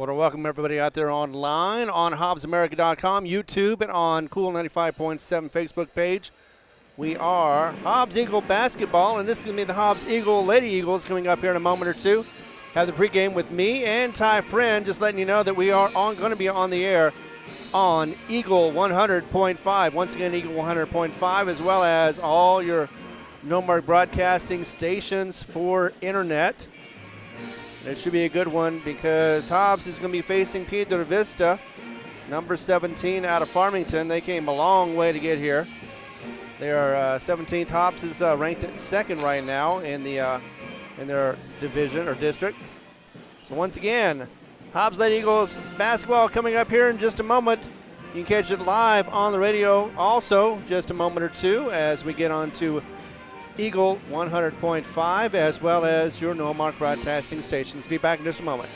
Want to welcome everybody out there online on HobbsAmerica.com, YouTube, and on Cool 95.7 Facebook page. We are Hobbs Eagle Basketball, and this is going to be the Hobbs Eagle Lady Eagles coming up here in a moment or two. Have the pregame with me and Ty Friend, just letting you know that we are going to be on the air on Eagle 100.5. Once again, Eagle 100.5, as well as all your Nomad broadcasting stations for internet. It should be a good one because Hobbs is going to be facing Piedra Vista, number 17 out of Farmington. They came a long way to get here. They are 17th. Hobbs is ranked at second right now in their division or district. So once again, Hobbs Lady Eagles basketball coming up here in just a moment. You can catch it live on the radio also just a moment or two as we get on to Eagle 100.5 as well as your Nomad broadcasting stations. Be back in just a moment.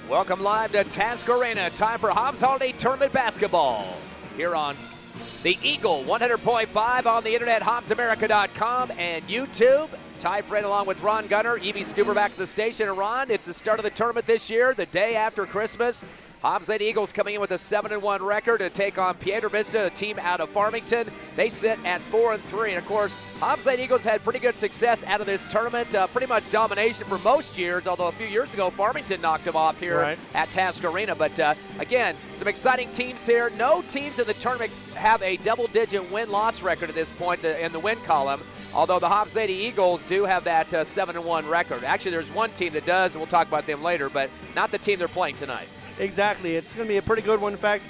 Welcome live to Task Arena. Time for Hobbs Holiday Tournament basketball. Here on the Eagle 100.5 on the internet, HobbsAmerica.com and YouTube. Ty Friend along with Ron Gunner. Evie Stuber back to the station. And Ron, it's the start of the tournament this year, the day after Christmas. Hobbs Lady Eagles coming in with a 7-1 record to take on Piedra Vista, a team out of Farmington. They sit at 4-3. And of course, Hobbs Lady Eagles had pretty good success out of this tournament. Pretty much domination for most years, although a few years ago, Farmington knocked them off here at Task Arena. But again, some exciting teams here. No teams in the tournament have a double-digit win-loss record at this point in the win column. Although the Hobbs Lady Eagles do have that 7-1 record. Actually, there's one team that does, and we'll talk about them later, but not the team they're playing tonight. Exactly. It's going to be a pretty good one. In fact,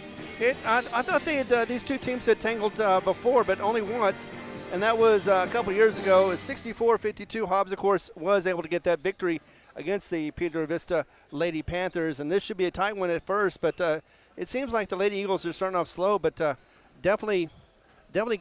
I thought these two teams had tangled before, but only once, and that was a couple years ago. It was 64-52. Hobbs, of course, was able to get that victory against the Piedra Vista Lady Panthers, and this should be a tight one at first, but it seems like the Lady Eagles are starting off slow, but definitely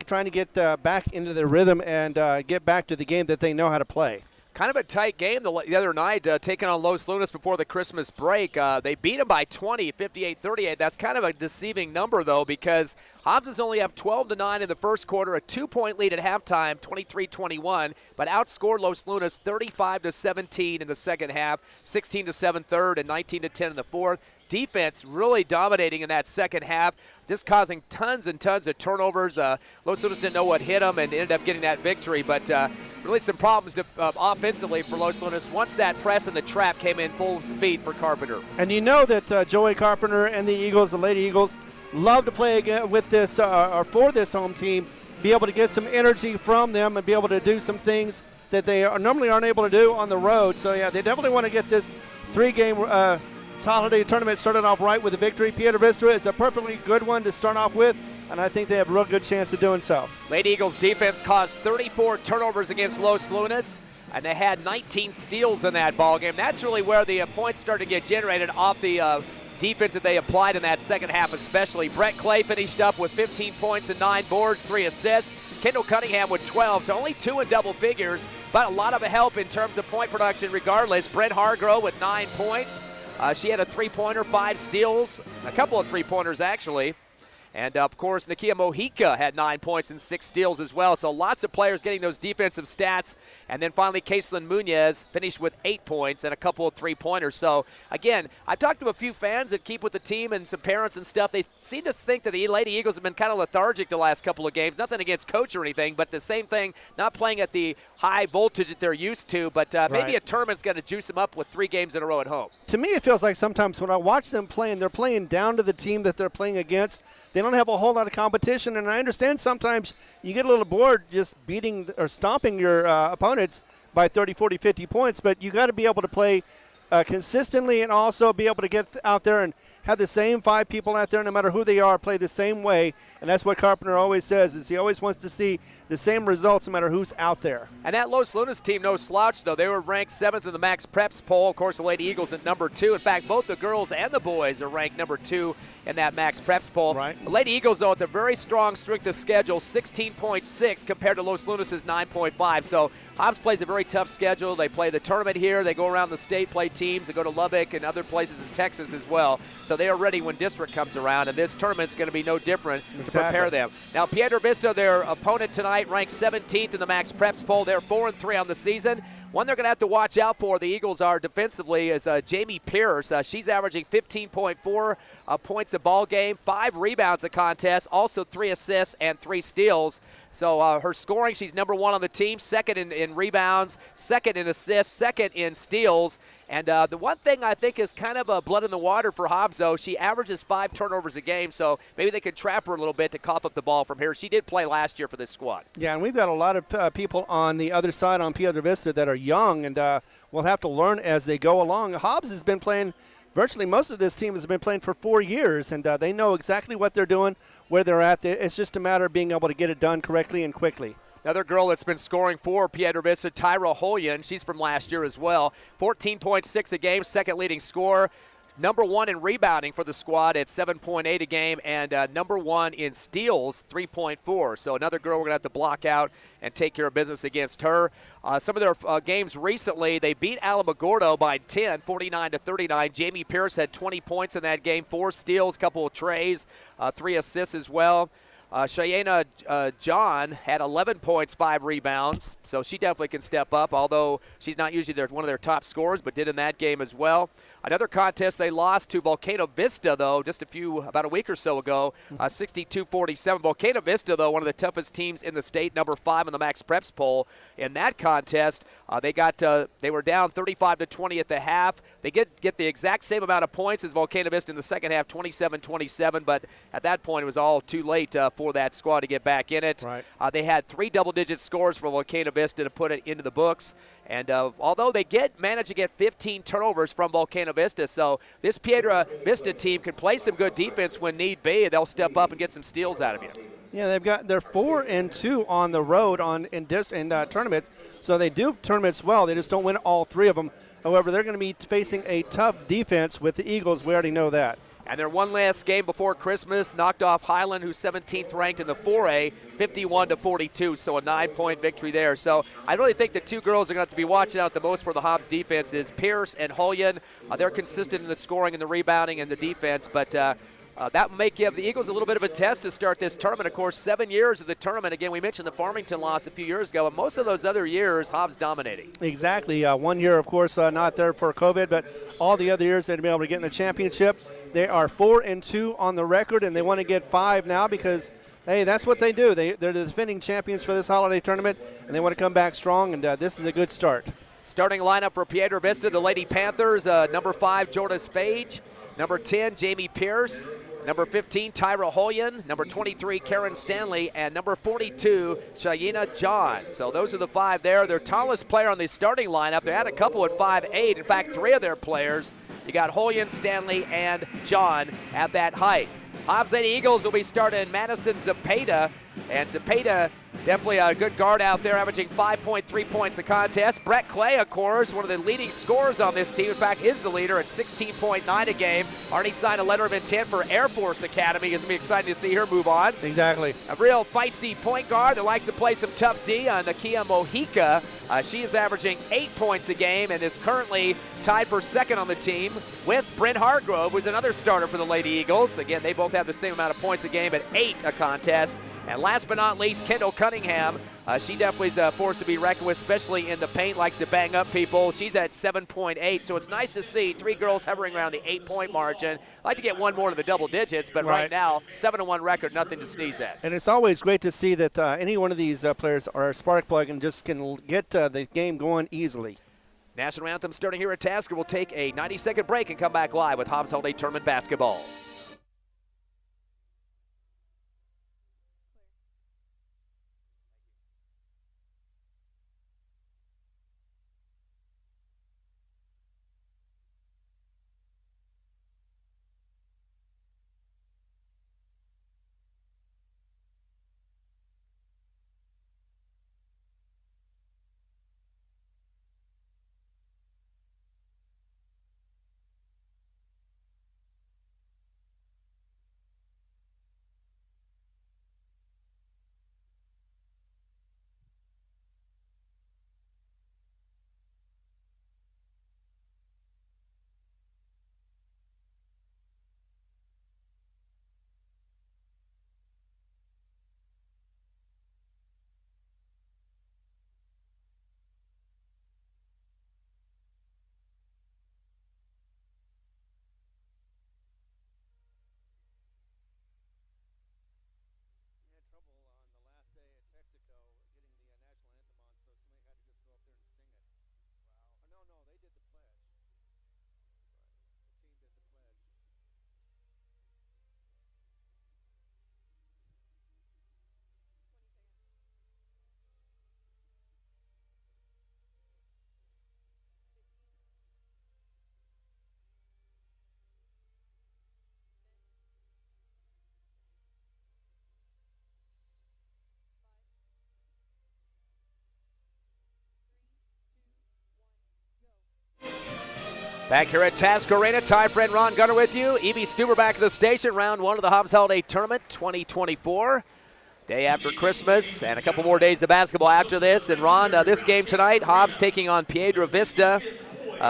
trying to get back into their rhythm and get back to the game that they know how to play. Kind of a tight game the other night, taking on Los Lunas before the Christmas break. They beat them by 20, 58-38. That's kind of a deceiving number, though, because Hobbs is only up 12-9 in the first quarter, a 2-point lead at halftime, 23-21, but outscored Los Lunas 35-17 in the second half, 16-7 third, and 19-10 in the fourth. Defense really dominating in that second half, just causing tons and tons of turnovers. Los Lunas didn't know what hit them and ended up getting that victory, but really some problems offensively for Los Lunas once that press and the trap came in full speed for Carpenter. And you know that Joey Carpenter and the Eagles, the Lady Eagles, love to play again with this or for this home team, be able to get some energy from them and be able to do some things that they normally aren't able to do on the road. So, yeah, they definitely want to get this three-game holiday tournament started off right with a victory. Piedra Vista is a perfectly good one to start off with, and I think they have a real good chance of doing so. Lady Eagles defense caused 34 turnovers against Los Lunas, and they had 19 steals in that ballgame. That's really where the points started to get generated off the defense that they applied in that second half especially. Brett Clay finished up with 15 points and 9 boards, 3 assists. Kendall Cunningham with 12, so only 2 in double figures, but a lot of help in terms of point production regardless. Brent Hargrove with 9 points. She had a three-pointer, 5 steals, a couple of three-pointers actually. And, of course, Nakia Mojica had 9 points and 6 steals as well. So lots of players getting those defensive stats. And then finally, Kaitlin Munoz finished with 8 points and a couple of three-pointers. So, again, I've talked to a few fans that keep with the team and some parents and stuff. They seem to think that the Lady Eagles have been kind of lethargic the last couple of games. Nothing against coach or anything, but the same thing, not playing at the high voltage that they're used to. But maybe a tournament's going to juice them up with 3 games in a row at home. To me, it feels like sometimes when I watch them playing, they're playing down to the team that they're playing against. They don't have a whole lot of competition, and I understand sometimes you get a little bored just beating or stomping your opponents by 30, 40, 50 points, but you got to be able to play consistently and also be able to get out there and have the same 5 people out there, no matter who they are, play the same way. And that's what Carpenter always says, is he always wants to see the same results no matter who's out there. And that Los Lunas team, no slouch, though. They were ranked 7th in the Max Preps poll. Of course, the Lady Eagles at number 2. In fact, both the girls and the boys are ranked number 2 in that Max Preps poll. Right. The Lady Eagles, though, at the very strong strength of schedule, 16.6 compared to Los Lunas' 9.5. So Hobbs plays a very tough schedule. They play the tournament here. They go around the state, play teams. They go to Lubbock and other places in Texas as well. So they are ready when district comes around, and this tournament's going to be no different to prepare them. Now, Piedra Vista, their opponent tonight, ranked 17th in the Max Preps poll. They're 4-3 on the season. One they're going to have to watch out for, the Eagles are defensively, is Jamie Pierce. She's averaging 15.4 points a ball game, 5 rebounds a contest, also 3 assists and 3 steals. So her scoring, she's number 1 on the team, 2nd in rebounds, 2nd in assists, 2nd in steals. And the one thing I think is kind of a blood in the water for Hobbs, though, she averages 5 turnovers a game, so maybe they could trap her a little bit to cough up the ball from here. She did play last year for this squad. Yeah, and we've got a lot of people on the other side on Piedra Vista that are young, and will have to learn as they go along. Hobbs has been playing, virtually most of this team has been playing for 4 years, and they know exactly what they're doing, where they're at. It's just a matter of being able to get it done correctly and quickly. Another girl that's been scoring for Piedra Vista, Tyra Holyan. She's from last year as well. 14.6 a game, 2nd leading scorer. number 1 in rebounding for the squad at 7.8 a game, and number 1 in steals, 3.4. So another girl we're going to have to block out and take care of business against her. Some of their games recently, they beat Alamogordo by 10, 49-39. Jamie Pierce had 20 points in that game, 4 steals, couple of trays, 3 assists as well. Cheyenne John had 11 points, 5 rebounds, so she definitely can step up, although she's not usually one of their top scorers, but did in that game as well. Another contest they lost to Volcano Vista, though, just about a week or so ago, 62-47. Volcano Vista, though, one of the toughest teams in the state, number 5 in the Max Preps poll. In that contest, they were down 35-20 at the half. They get the exact same amount of points as Volcano Vista in the second half, 27-27, but at that point it was all too late for that squad to get back in it. Right. They had 3 double-digit scores for Volcano Vista to put it into the books. And although they managed to get 15 turnovers from Volcano Vista, so this Piedra Vista team can play some good defense when need be. They'll step up and get some steals out of you. Yeah, they're 4-2 on the road in tournaments, so they do tournaments well. They just don't win all 3 of them. However, they're going to be facing a tough defense with the Eagles. We already know that. And their one last game before Christmas knocked off Highland, who's 17th ranked in the 4A, 51-42, so a 9-point victory there. So I really think the 2 girls are going to have to be watching out the most for the Hobbs defense is Pierce and Hullion. They're consistent in the scoring and the rebounding and the defense, but that may give the Eagles a little bit of a test to start this tournament. Of course, 7 years of the tournament. Again, we mentioned the Farmington loss a few years ago, and most of those other years, Hobbs dominating. Exactly. 1 year, of course, not there for COVID, but all the other years they'd be able to get in the championship. They are 4-2 on the record, and they want to get 5 now because, hey, that's what they do. They're the defending champions for this holiday tournament, and they want to come back strong, and this is a good start. Starting lineup for Piedra Vista, the Lady Panthers, number 5, Jordis Fage, number 10, Jamie Pierce, number 15, Tyra Hullion, number 23, Karen Stanley, and number 42, Cheyenne John. So those are the 5 there. Their tallest player on the starting lineup, they had a couple at 5'8". In fact, 3 of their players, you got Hullion, Stanley, and John at that height. Hobbs Lady Eagles will be starting Madison Zepeda, and Zepeda definitely a good guard out there, averaging 5.3 points a contest. Brett Clay, of course, one of the leading scorers on this team. In fact, is the leader at 16.9 a game. Already signed a letter of intent for Air Force Academy. It's going to be exciting to see her move on. Exactly. A real feisty point guard that likes to play some tough D on Nakia Mojica. She is averaging 8 points a game and is currently tied for second on the team with Bryn Hargrove, who's another starter for the Lady Eagles. Again, they both have the same amount of points a game at 8 a contest. And last but not least, Kendall Cunningham. She definitely is a force to be reckoned with, especially in the paint, likes to bang up people. She's at 7.8, so it's nice to see 3 girls hovering around the 8-point margin. I'd like to get one more to the double digits, but right now, 7-1 record, nothing to sneeze at. And it's always great to see that any one of these players are a spark plug and just can get the game going easily. National Anthem starting here at Tasker. We'll take a 90-second break and come back live with Hobbs Holiday Tournament basketball. Back here at Task Arena, Ty friend Ron Gunner with you. Evie Stuber back at the station, round one of the Hobbs Holiday Tournament 2024. Day after Christmas, and a couple more days of basketball after this. And Ron, this game tonight, Hobbs taking on Piedra Vista.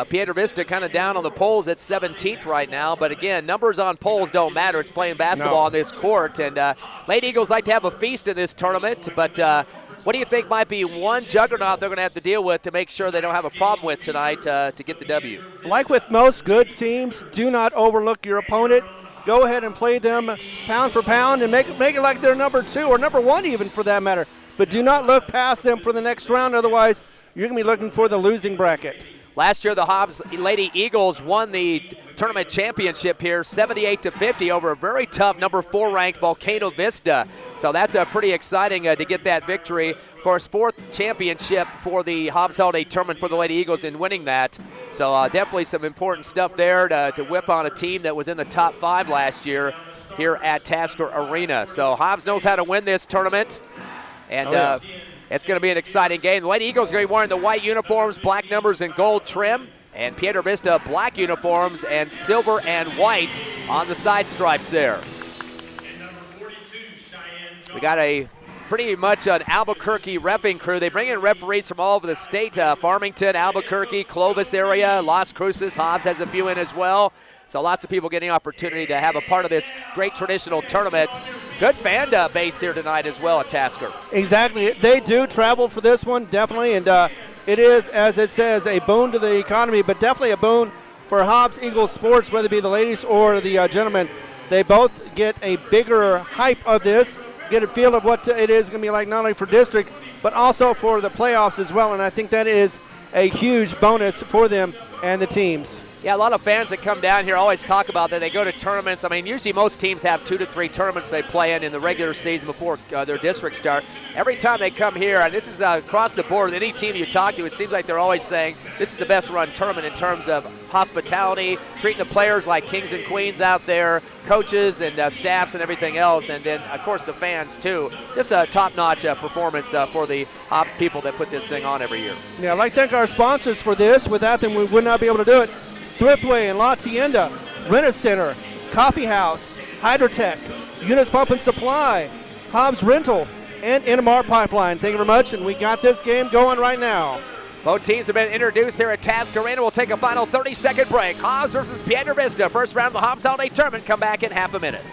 Piedra Vista kind of down on the polls at 17th right now, but again, numbers on polls don't matter. It's playing basketball on this court, and Lady Eagles like to have a feast in this tournament, but what do you think might be one juggernaut they're going to have to deal with to make sure they don't have a problem with tonight to get the W? Like with most good teams, do not overlook your opponent. Go ahead and play them pound for pound and make it like they're number 2 or number 1 even for that matter. But do not look past them for the next round, otherwise you're going to be looking for the losing bracket. Last year, the Hobbs Lady Eagles won the tournament championship here, 78-50 over a very tough number 4 ranked Volcano Vista. So that's pretty exciting to get that victory. Of course, 4th championship for the Hobbs Holiday Tournament for the Lady Eagles in winning that. So definitely some important stuff there to whip on a team that was in the top 5 last year here at Tasker Arena. So Hobbs knows how to win this tournament. And it's going to be an exciting game. The Lady Eagles are going to be wearing the white uniforms, black numbers, and gold trim. And Piedra Vista, black uniforms and silver and white on the side stripes there. We got a pretty much an Albuquerque reffing crew. They bring in referees from all over the state, Farmington, Albuquerque, Clovis area, Las Cruces. Hobbs has a few in as well. So lots of people getting opportunity to have a part of this great traditional tournament. Good fan base here tonight as well at Tasker. Exactly. They do travel for this one, definitely. And it is, as it says, a boon to the economy, but definitely a boon for Hobbs Eagles sports, whether it be the ladies or the gentlemen. They both get a bigger hype of this, get a feel of what it is going to be like not only for district, but also for the playoffs as well. And I think that is a huge bonus for them and the teams. Yeah, a lot of fans that come down here always talk about that. They go to tournaments. I mean, usually most teams have 2 to 3 tournaments they play in the regular season before their districts start. Every time they come here, and this is across the board, any team you talk to, it seems like they're always saying this is the best run tournament in terms of hospitality, treating the players like kings and queens out there, coaches and staffs and everything else, and then, of course, the fans, too. Just a top-notch performance for the Hobbs people that put this thing on every year. Yeah, I'd like to thank our sponsors for this. Without them, we would not be able to do it. Thriftway and La Tienda, Rent-A-Center, Coffee House, Hydrotech, Eunice Pump and Supply, Hobbs Rental, and NMR Pipeline. Thank you very much, and we got this game going right now. Both teams have been introduced here at Task Arena. We'll take a final 30-second break. Hobbs versus Piedra Vista. First round of the Hobbs Holiday Tournament. Come back in half a minute.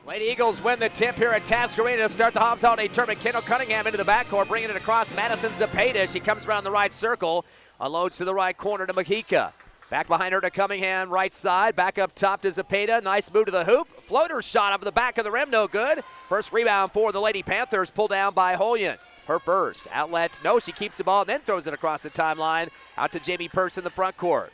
Lady Eagles win the tip here at Task Arena to start the Hobbs Holiday Tournament. Kendall Cunningham into the backcourt, bringing it across Madison Zepeda. She comes around the right circle, unloads to the right corner to Mahika. Back behind her to Cunningham, right side. Back up top to Zepeda. Nice move to the hoop. Floater shot over the back of the rim, no good. First rebound for the Lady Panthers, pulled down by Holyen. Her first. Outlet, no, she keeps the ball and then throws it across the timeline. Out to Jamie Pearce in the front court.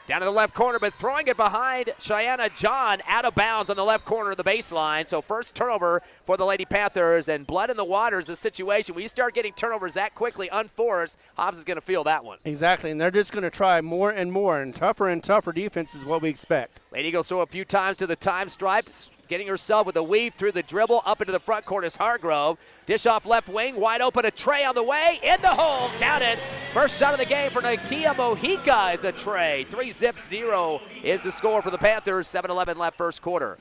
Down to the left corner, but throwing it behind Cheyenne John, out of bounds on the left corner of the baseline. So first turnover for the Lady Panthers, and blood in the water is the situation. When you start getting turnovers that quickly, unforced, Hobbs is going to feel that one. Exactly, and they're just going to try more and more, and tougher defense is what we expect. Lady Eagles throw a few times to the time stripes, getting herself with a weave through the dribble. Up into the front court is Hargrove. Dish off left wing, wide open, a tray on the way, in the hole, counted. First shot of the game for Nakia Mojica is a tray. 3-0 is the score for the Panthers, 7-11 left first quarter.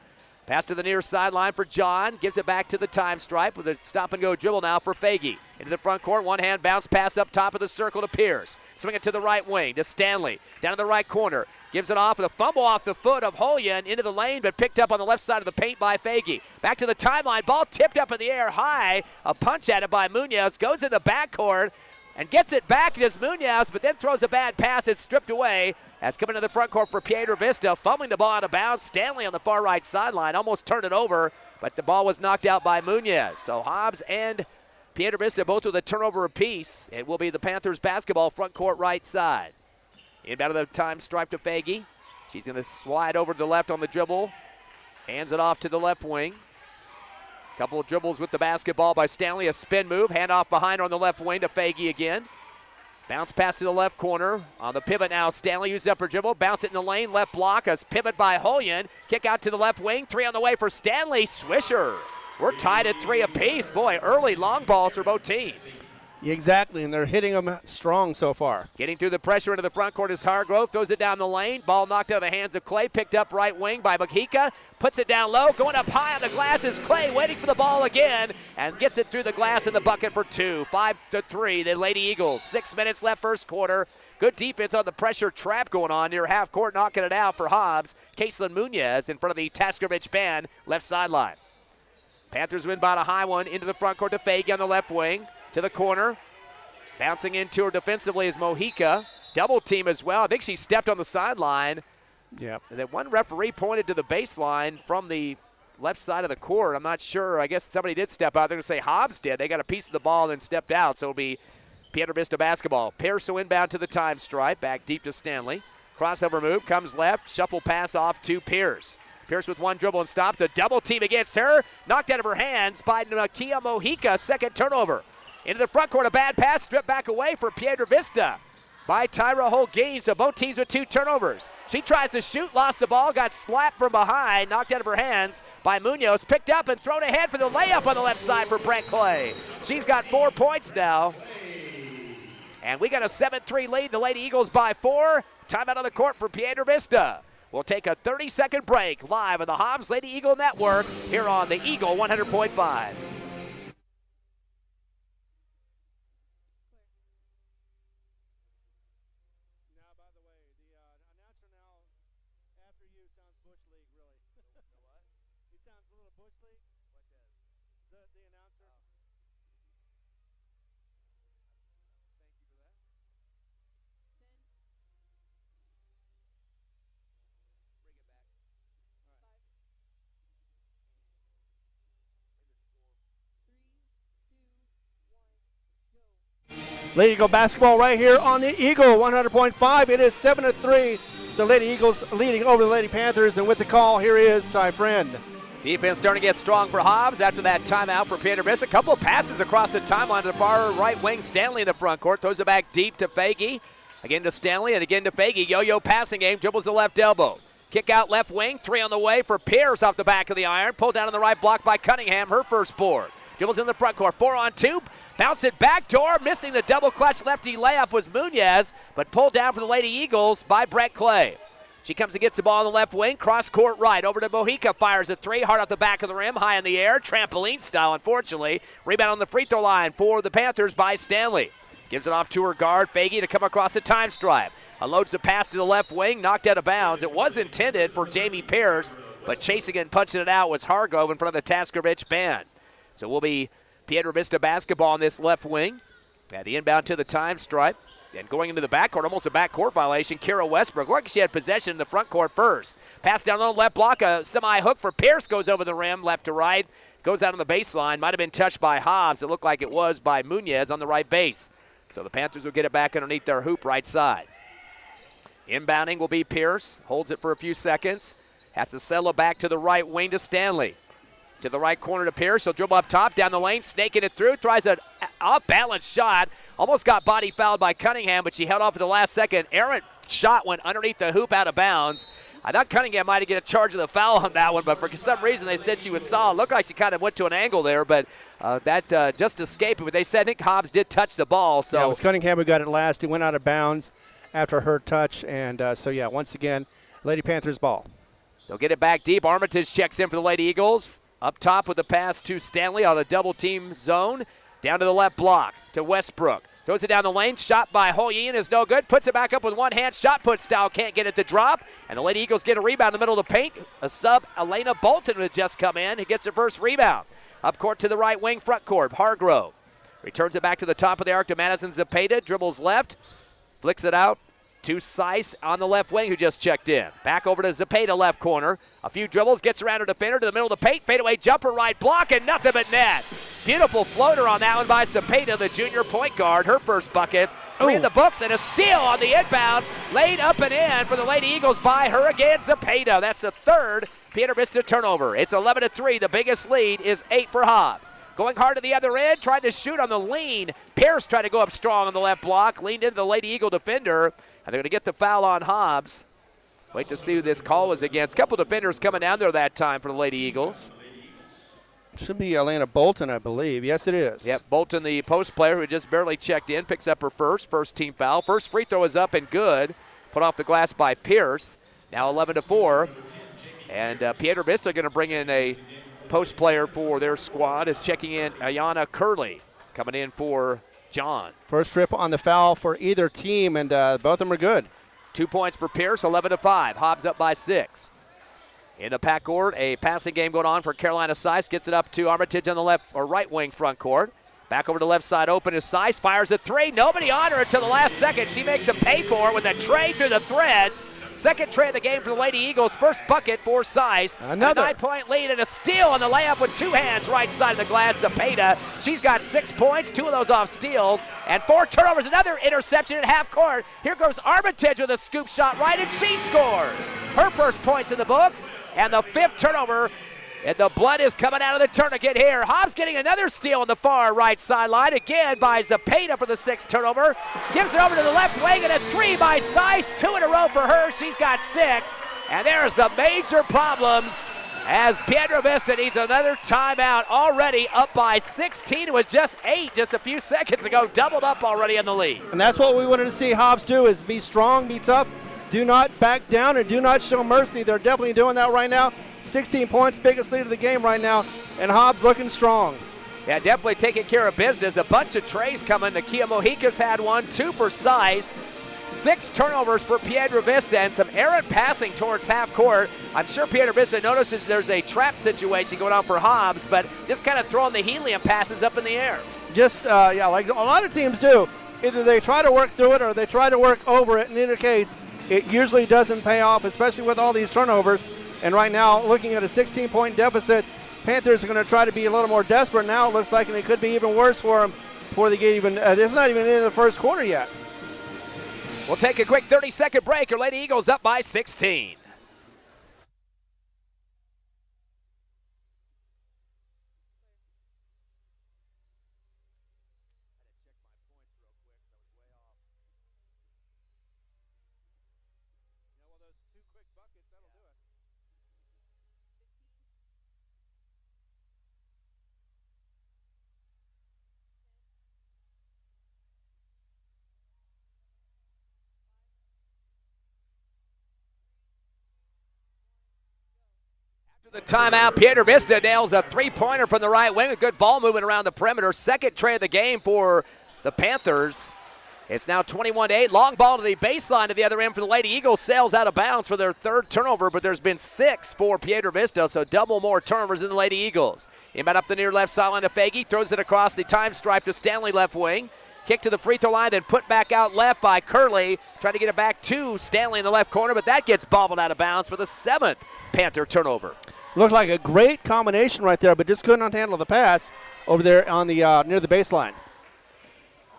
Pass to the near sideline for John, gives it back to the time stripe with a stop-and-go dribble now for Faggy. Into the front court, one-hand bounce pass up top of the circle to Pierce. Swing it to the right wing to Stanley, down to the right corner. Gives it off with a fumble off the foot of Holyen into the lane, but picked up on the left side of the paint by Faggy. Back to the timeline, ball tipped up in the air high. A punch at it by Munoz, goes in the backcourt and gets it back as Munoz, but then throws a bad pass. It's stripped away. As coming to the front court for Piedra Vista, fumbling the ball out of bounds. Stanley on the far right sideline, almost turned it over, but the ball was knocked out by Munoz. So Hobbs and Piedra Vista both with a turnover apiece. It will be the Panthers basketball front court right side. Inbound of the time stripe to Faggy. She's going to slide over to the left on the dribble. Hands it off to the left wing. Couple of dribbles with the basketball by Stanley. A spin move. Hand off behind her on the left wing to Faggy again. Bounce pass to the left corner. On the pivot now, Stanley uses up her dribble. Bounce it in the lane. Left block. A pivot by Holyen. Kick out to the left wing. 3 on the way for Stanley. Swisher. We're tied at 3 apiece. Boy, early long balls for both teams. Exactly, and they're hitting them strong so far. Getting through the pressure into the front court is Hargrove. Throws it down the lane. Ball knocked out of the hands of Clay. Picked up right wing by Mojica. Puts it down low. Going up high on the glass is Clay. Waiting for the ball again. And gets it through the glass in the bucket for 2. 5-3, the Lady Eagles. 6 minutes left first quarter. Good defense on the pressure trap going on near half court. Knocking it out for Hobbs. Caitlin Munoz in front of the Taskovich band. Left sideline. Panthers win by a high one into the front court to Faggy on the left wing. To the corner. Bouncing into her defensively is Mojica. Double team as well. I think she stepped on the sideline. Yep. And then one referee pointed to the baseline from the left side of the court. I'm not sure. I guess somebody did step out. They're going to say Hobbs did. They got a piece of the ball and then stepped out. So it'll be Piedra Vista basketball. Pierce will inbound to the time stripe. Back deep to Stanley. Crossover move. Comes left. Shuffle pass off to Pierce. Pierce with one dribble and stops. A double team against her. Knocked out of her hands by Nakia Mojica. Second turnover. Into the front court, a bad pass, stripped back away for Piedra Vista by Tyra Holguin. So both teams with 2 turnovers. She tries to shoot, lost the ball, got slapped from behind, knocked out of her hands by Munoz, picked up and thrown ahead for the layup on the left side for Brent Clay. She's got 4 points now. And we got a 7-3 lead. The Lady Eagles by 4. Timeout on the court for Piedra Vista. We'll take a 30-second break live on the Hobbs Lady Eagle Network here on the Eagle 100.5. Lady Eagle basketball right here on the Eagle 100.5. It is 7-3. The Lady Eagles leading over the Lady Panthers. And with the call, here is Ty Friend. Defense starting to get strong for Hobbs after that timeout for Piedra Vista. A couple of passes across the timeline to the far right wing. Stanley in the front court. Throws it back deep to Faggy. Again to Stanley and again to Faggy. Yo-yo passing game. Dribbles the left elbow. Kick out left wing. 3 on the way for Pierce off the back of the iron. Pulled down on the right block by Cunningham. Her first board. Dribbles in the front court. 4 on 2. Bounce it back door. Missing the double clutch lefty layup was Munoz, but pulled down for the Lady Eagles by Brett Clay. She comes and gets the ball on the left wing. Cross court right. Over to Mojica. Fires a 3. Hard off the back of the rim. High in the air. Trampoline style, unfortunately. Rebound on the free throw line for the Panthers by Stanley. Gives it off to her guard, Faggy, to come across the time stripe. Unloads the pass to the left wing. Knocked out of bounds. It was intended for Jamie Pierce, but chasing it and punching it out was Hargrove in front of the Taskovich band. So we'll be Piedra Vista basketball on this left wing. And the inbound to the time stripe. And going into the backcourt, almost a backcourt violation. Kira Westbrook, like she had possession in the front court first. Pass down on the left block, a semi-hook for Pierce, goes over the rim, left to right. Goes out on the baseline, might have been touched by Hobbs. It looked like it was by Munoz on the right base. So the Panthers will get it back underneath their hoop right side. Inbounding will be Pierce, holds it for a few seconds. Has to settle it back to the right wing to Stanley. To the right corner to Pierce. He'll dribble up top, down the lane, snaking it through. Tries an off-balance shot. Almost got body fouled by Cunningham, but she held off at the last second. Errant shot went underneath the hoop out of bounds. I thought Cunningham might have get a charge of the foul on that one, but for some reason they said she was solid. Looked like she kind of went to an angle there, but that just escaped. But they said I think Hobbs did touch the ball. So yeah, it was Cunningham who got it last. He went out of bounds after her touch, and so yeah, once again, Lady Panthers ball. They'll get it back deep. Armitage checks in for the Lady Eagles. Up top with the pass to Stanley on a double-team zone. Down to the left block to Westbrook. Throws it down the lane. Shot by Holyen is no good. Puts it back up with one hand. Shot put style. Can't get it to drop. And the Lady Eagles get a rebound in the middle of the paint. A sub, Elena Bolton, would just come in. He gets her first rebound. Up court to the right wing, front court. Hargrove returns it back to the top of the arc to Madison Zepeda. Dribbles left. Flicks it out to Seiss on the left wing, who just checked in. Back over to Zepeda, left corner. A few dribbles, gets around her defender to the middle of the paint. Fadeaway jumper, right block, and nothing but net. Beautiful floater on that one by Zepeda, the junior point guard. Her first bucket Three in the books and a steal on the inbound. Laid up and in for the Lady Eagles by Hurricane Zepeda. That's the third Piedra Vista turnover. It's 11-3. The biggest lead is 8 for Hobbs. Going hard to the other end, trying to shoot on the lean. Pierce tried to go up strong on the left block, leaned into the Lady Eagle defender, and they're going to get the foul on Hobbs. Wait to see who this call is against. A couple defenders coming down there that time for the Lady Eagles. Should be Elena Bolton, I believe. Yes, it is. Yep, Bolton, the post player who just barely checked in, picks up her first team foul. First free throw is up and good. Put off the glass by Pierce. Now 11-4. And Piedra Vista going to bring in a post player for their squad, is checking in Ayana Curley, coming in for John. First trip on the foul for either team, and both of them are good. 2 points for Pierce, 11-5. Hobbs up by 6. In the backcourt, a passing game going on for Carolina Seiss. Gets it up to Armitage on the left or right wing front court. Back over to left side open is Seiss. Fires a three. Nobody on her until the last second. She makes him pay for it with a tray through the threads. Second tray of the game for the Lady Eagles. First bucket for Seiss. Another. A 9-point lead and a steal on the layup with two hands right side of the glass. Zepeda. She's got 6 points, 2 of those off steals, and 4 turnovers. Another interception at half court. Here goes Armitage with a scoop shot right, and she scores. Her first points in the books, and the 5th turnover. And the blood is coming out of the tourniquet here. Hobbs getting another steal on the far right sideline, again by Zepeda for the 6th turnover. Gives it over to the left wing, and a 3 by Seiss. 2 in a row for her. She's got 6. And there's the major problems as Piedra Vista needs another timeout, already up by 16. It was just 8 just a few seconds ago. Doubled up already in the lead. And that's what we wanted to see Hobbs do, is be strong, be tough. Do not back down and do not show mercy. They're definitely doing that right now. 16 points, biggest lead of the game right now, and Hobbs looking strong. Yeah, definitely taking care of business. A bunch of trays coming. Nakia Mojica's had 1, 2 for Seiss. 6 turnovers for Piedra Vista and some errant passing towards half court. I'm sure Piedra Vista notices there's a trap situation going on for Hobbs, but just kind of throwing the helium passes up in the air. Just, yeah, like a lot of teams do. Either they try to work through it or they try to work over it. In either case, it usually doesn't pay off, especially with all these turnovers. And right now, looking at a 16-point deficit, Panthers are going to try to be a little more desperate now. It looks like, and it could be even worse for them before they get even. It's not even in the first quarter yet. We'll take a quick 30-second break. Your Lady Eagles up by 16. The timeout, Piedra Vista nails a 3-pointer from the right wing. A good ball movement around the perimeter. Second tray of the game for the Panthers. It's now 21-8. Long ball to the baseline to the other end for the Lady Eagles. Sails out of bounds for their 3rd turnover, but there's been 6 for Piedra Vista, so double more turnovers in the Lady Eagles. Inbound up the near left sideline to Faggy. Throws it across the time stripe to Stanley left wing. Kick to the free throw line, then put back out left by Curley. Trying to get it back to Stanley in the left corner, but that gets bobbled out of bounds for the 7th Panther turnover. Looked like a great combination right there, but just couldn't handle the pass over there on the near the baseline.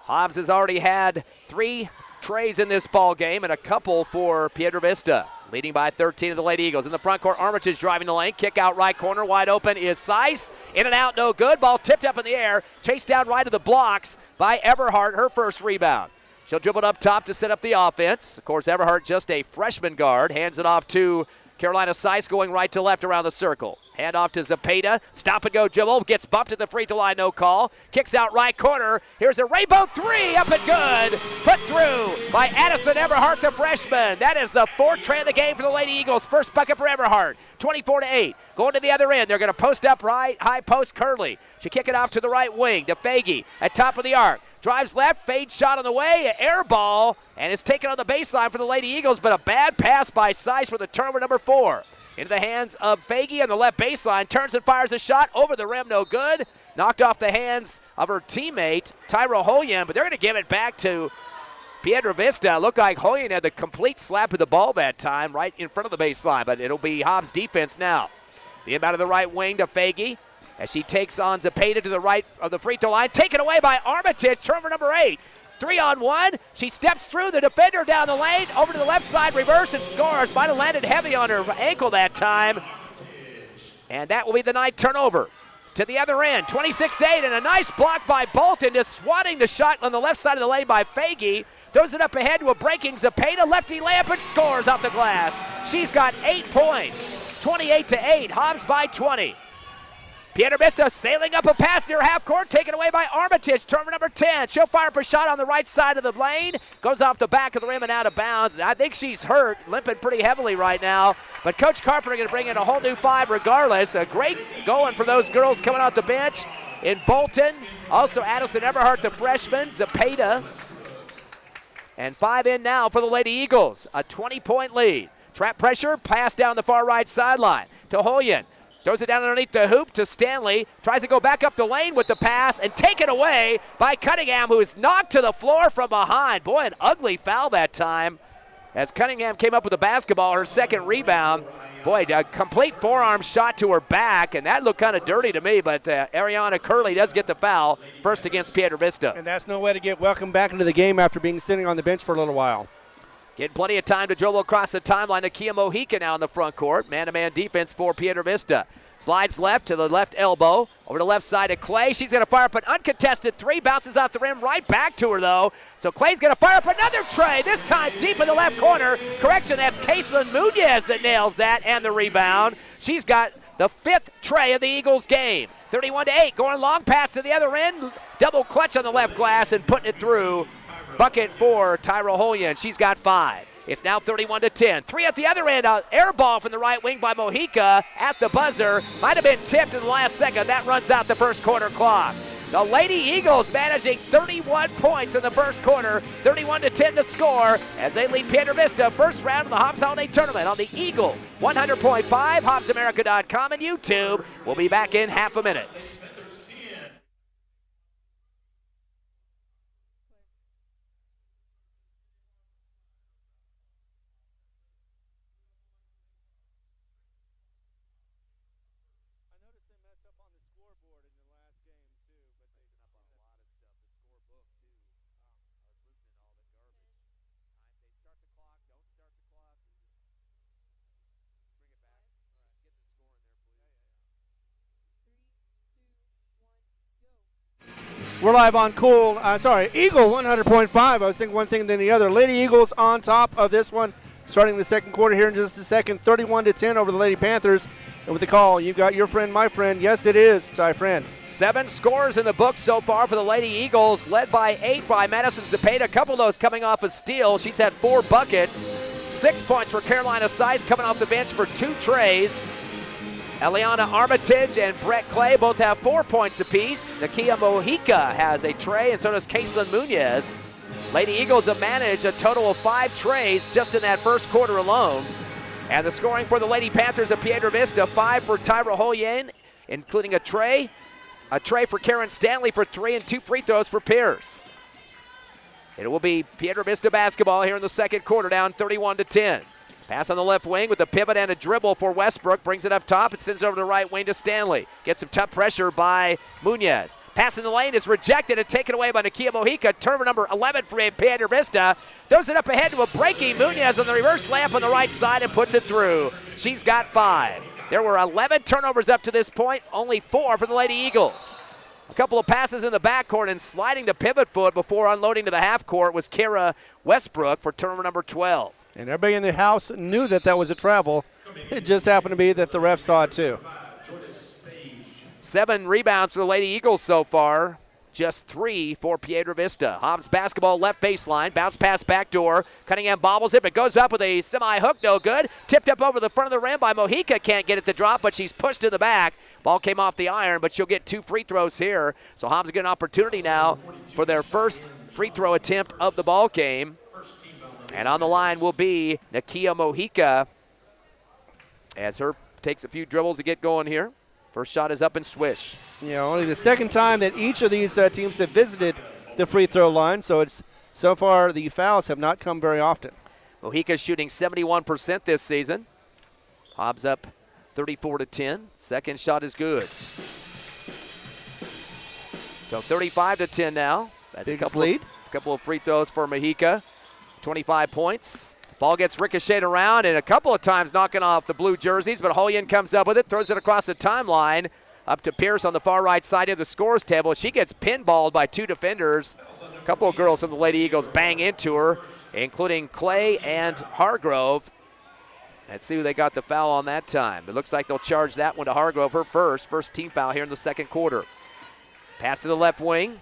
Hobbs has already had 3 trays in this ball game and a couple for Piedra Vista. Leading by 13 of the Lady Eagles. In the front court, Armitage driving the lane. Kick out right corner, wide open is Seiss. In and out, no good. Ball tipped up in the air. Chased down right of the blocks by Everhart, her first rebound. She'll dribble it up top to set up the offense. Of course, Everhart just a freshman guard. Hands it off to Carolina Seiss, going right to left around the circle. Hand off to Zepeda. Stop and go dribble. Gets bumped at the free throw line, no call. Kicks out right corner. Here's a rainbow 3, up and good. Put through by Addison Everhart, the freshman. That is the 4th tray of the game for the Lady Eagles. First bucket for Everhart. 24-8. Going to the other end. They're going to post up right, high post Curley. She kick it off to the right wing to Faggy at top of the arc. Drives left, fade shot on the way, air ball, and it's taken on the baseline for the Lady Eagles, but a bad pass by Seiss for the turnover number 4. Into the hands of Faggy on the left baseline, turns and fires a shot over the rim, no good. Knocked off the hands of her teammate, Tyra Holyan, but they're going to give it back to Piedra Vista. Looked like Holyan had the complete slap of the ball that time right in front of the baseline, but it'll be Hobbs' defense now. The inbound of the right wing to Faggy as she takes on Zepeda to the right of the free throw line. Taken away by Armitage, turnover number 8. 3-on-1. She steps through the defender down the lane, over to the left side, reverse, and scores. Might have landed heavy on her ankle that time. And that will be the night turnover. To the other end, 26-8, and a nice block by Bolton, just swatting the shot on the left side of the lane by Faggy. Throws it up ahead to a breaking Zepeda, lefty layup, and scores off the glass. She's got 8 points, 28-8, Hobbs by 20. Piedra Vista sailing up a pass near half court, taken away by Armitage, turnover number 10. She'll fire up a shot on the right side of the lane, goes off the back of the rim and out of bounds. I think she's hurt, limping pretty heavily right now, but Coach Carpenter going to bring in a whole new 5 regardless. A great going for those girls coming off the bench in Bolton. Also Addison Everhart, the freshman, Zepeda. And 5 in now for the Lady Eagles, a 20-point lead. Trap pressure, pass down the far right sideline to Holyen. Throws it down underneath the hoop to Stanley. Tries to go back up the lane with the pass and taken away by Cunningham, who is knocked to the floor from behind. Boy, an ugly foul that time as Cunningham came up with the basketball, her second rebound. Boy, a complete forearm shot to her back, and that looked kind of dirty to me, but Ariana Curley does get the foul, first against Piedra Vista. And that's no way to get welcomed back into the game after being sitting on the bench for a little while. Getting plenty of time to dribble across the timeline. Nakia Mojica now in the front court. Man-to-man defense for Piedra Vista. Slides left to the left elbow. Over to left side of Clay. She's going to fire up an uncontested 3. Bounces off the rim. Right back to her, though. So Clay's going to fire up another tray. This time deep in the left corner. Correction, that's Kaitlin Munoz that nails that and the rebound. She's got the 5th tray of the Eagles game. 31-8. Going long pass to the other end. Double clutch on the left glass and putting it through. Bucket for Tyra Holyen. She's got 5. It's now 31-10. 3 at the other end. Air ball from the right wing by Mojica at the buzzer. Might have been tipped in the last second. That runs out the first quarter clock. The Lady Eagles managing 31 points in the first quarter. 31-10 to score as they lead Piedra Vista first round of the Hobbs Holiday Tournament on the Eagle 100.5, HobbsAmerica.com, and YouTube. We'll be back in half a minute. We're live on Eagle 100.5. I was thinking one thing then the other. Lady Eagles on top of this one, starting the second quarter here in just a second. 31-10 over the Lady Panthers. And with the call, you've got your friend, my friend. Yes, it is, Ty Friend. 7 scores in the book so far for the Lady Eagles, led by 8 by Madison Zepeda. A couple of those coming off a steal. She's had 4 buckets. 6 points for Carolina Sice coming off the bench for 2 trays. Eliana Armitage and Brett Clay both have 4 points apiece. Nakia Mojica has a tray, and so does Kaitlin Munoz. Lady Eagles have managed a total of 5 trays just in that first quarter alone. And the scoring for the Lady Panthers of Piedra Vista, 5 for Tyra Holyen, including a tray for Karen Stanley for 3, and 2 free throws for Pierce. It will be Piedra Vista basketball here in the second quarter, down 31-10. Pass on the left wing with a pivot and a dribble for Westbrook. Brings it up top. It sends over to the right wing to Stanley. Gets some tough pressure by Munoz. Pass in the lane is rejected and taken away by Nakia Mojica. Turnover number 11 for Piedra Vista. Throws it up ahead to a breaking Munoz on the reverse layup on the right side and puts it through. She's got 5. There were 11 turnovers up to this point. Only 4 for the Lady Eagles. A couple of passes in the backcourt and sliding the pivot foot before unloading to the half court was Kara Westbrook for turnover number 12. And everybody in the house knew that was a travel. It just happened to be that the ref saw it too. 7 rebounds for the Lady Eagles so far. Just 3 for Piedra Vista. Hobbs basketball left baseline. Bounce pass backdoor. Cunningham bobbles it, but goes up with a semi-hook. No good. Tipped up over the front of the rim by Mojica. Can't get it to drop, but she's pushed to the back. Ball came off the iron, but she'll get 2 free throws here. So Hobbs get an opportunity now for their first free throw attempt of the ball game. And on the line will be Nakia Mojica as her takes a few dribbles to get going here. First shot is up and swish. Only the second time that each of these teams have visited the free throw line, so so far the fouls have not come very often. Mojica's shooting 71% this season. Hobbs up 34-10. Second shot is good. So 35-10 now. That's Biggest lead. couple of free throws for Mojica. 25 points. Ball gets ricocheted around and a couple of times knocking off the blue jerseys, but Holyen comes up with it, throws it across the timeline up to Pierce on the far right side of the scores table. She gets pinballed by two defenders. A couple of girls from the Lady Eagles bang into her, including Clay and Hargrove. Let's see who they got the foul on that time. It looks like they'll charge that one to Hargrove, her first team foul here in the second quarter. Pass to the left wing.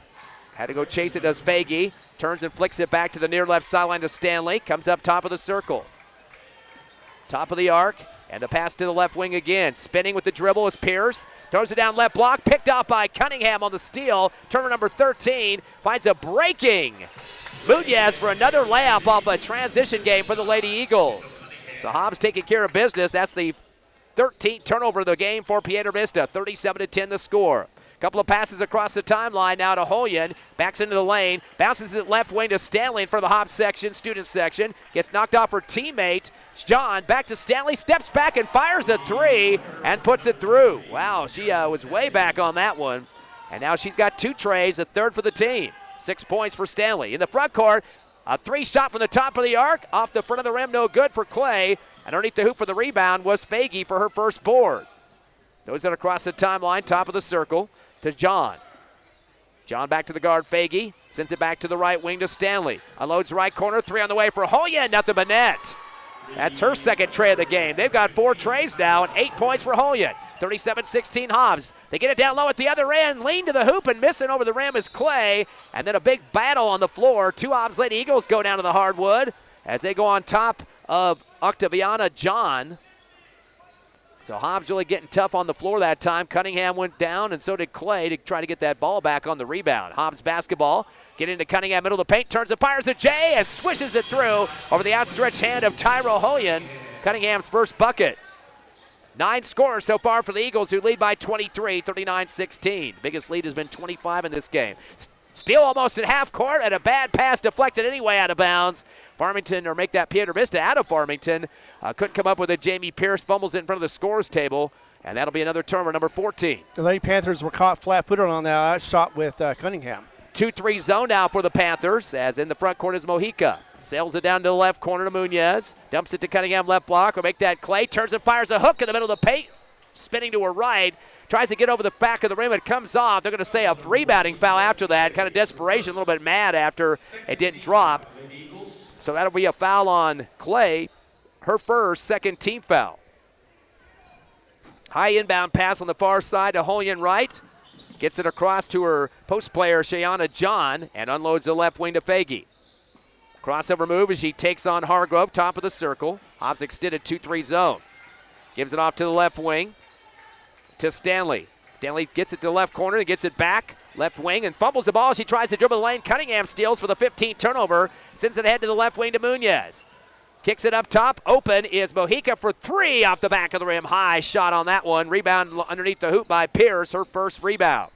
Had to go chase it, does Faggy. Turns and flicks it back to the near left sideline to Stanley. Comes up top of the circle. Top of the arc. And the pass to the left wing again. Spinning with the dribble is Pierce. Throws it down left block. Picked off by Cunningham on the steal. Turner number 13 finds a breaking Munoz for another layup off a transition game for the Lady Eagles. So Hobbs taking care of business. That's the 13th turnover of the game for Piedra Vista. 37-10 the score. Couple of passes across the timeline now to Holyen. Backs into the lane. Bounces it left wing to Stanley for the Hobbs section, student section. Gets knocked off her teammate. John back to Stanley. Steps back and fires a three and puts it through. Wow, she was way back on that one. And now she's got two trays, a third for the team. 6 points for Stanley. In the front court, a three shot from the top of the arc. Off the front of the rim, no good for Clay. And underneath the hoop for the rebound was Faggy for her first board. Those that across the timeline, top of the circle. To John. John back to the guard, Faggy. Sends it back to the right wing to Stanley. Unloads right corner, three on the way for Holyen, nothing but net. That's her second tray of the game. They've got 4 trays now and 8 points for Holyen. 37-16 Hobbs. They get it down low at the other end, lean to the hoop, and missing over the rim is Clay. And then a big battle on the floor. 2 Hobbs Lady Eagles go down to the hardwood as they go on top of Octaviana John. So Hobbs really getting tough on the floor that time. Cunningham went down, and so did Clay to try to get that ball back on the rebound. Hobbs basketball. Get into Cunningham, middle of the paint, turns and fires a J and swishes it through over the outstretched hand of Tyra Holyen. Cunningham's first bucket. 9 scorers so far for the Eagles, who lead by 23, 39-16. Biggest lead has been 25 in this game. Steal almost at half court, and a bad pass deflected anyway out of bounds. Farmington, or make that Piedra Vista out of Farmington. Couldn't come up with it. Jamie Pierce fumbles it in front of the scores table, and that'll be another turnover, number 14. The Lady Panthers were caught flat-footed on that shot with Cunningham. 2-3 zone now for the Panthers, as in the front court is Mojica. Sails it down to the left corner to Munoz. Dumps it to Cunningham, left block. Will make that Clay. Turns and fires a hook in the middle of the paint. Spinning to her right. Tries to get over the back of the rim. It comes off. They're going to say a rebounding foul after that. Kind of desperation, a little bit mad after it didn't drop. So that'll be a foul on Clay. Her first, second team foul. High inbound pass on the far side to Holyen right. Gets it across to her post player, Shayana John, and unloads the left wing to Faggy. Crossover move as she takes on Hargrove, top of the circle. Hobbs extended 2-3 zone. Gives it off to the left wing to Stanley. Stanley gets it to the left corner and gets it back. Left wing and fumbles the ball. She tries to dribble the lane. Cunningham steals for the 15th turnover. Sends it ahead to the left wing to Munoz. Kicks it up top. Open is Mojica for 3 off the back of the rim. High shot on that one. Rebound underneath the hoop by Pierce, her first rebound.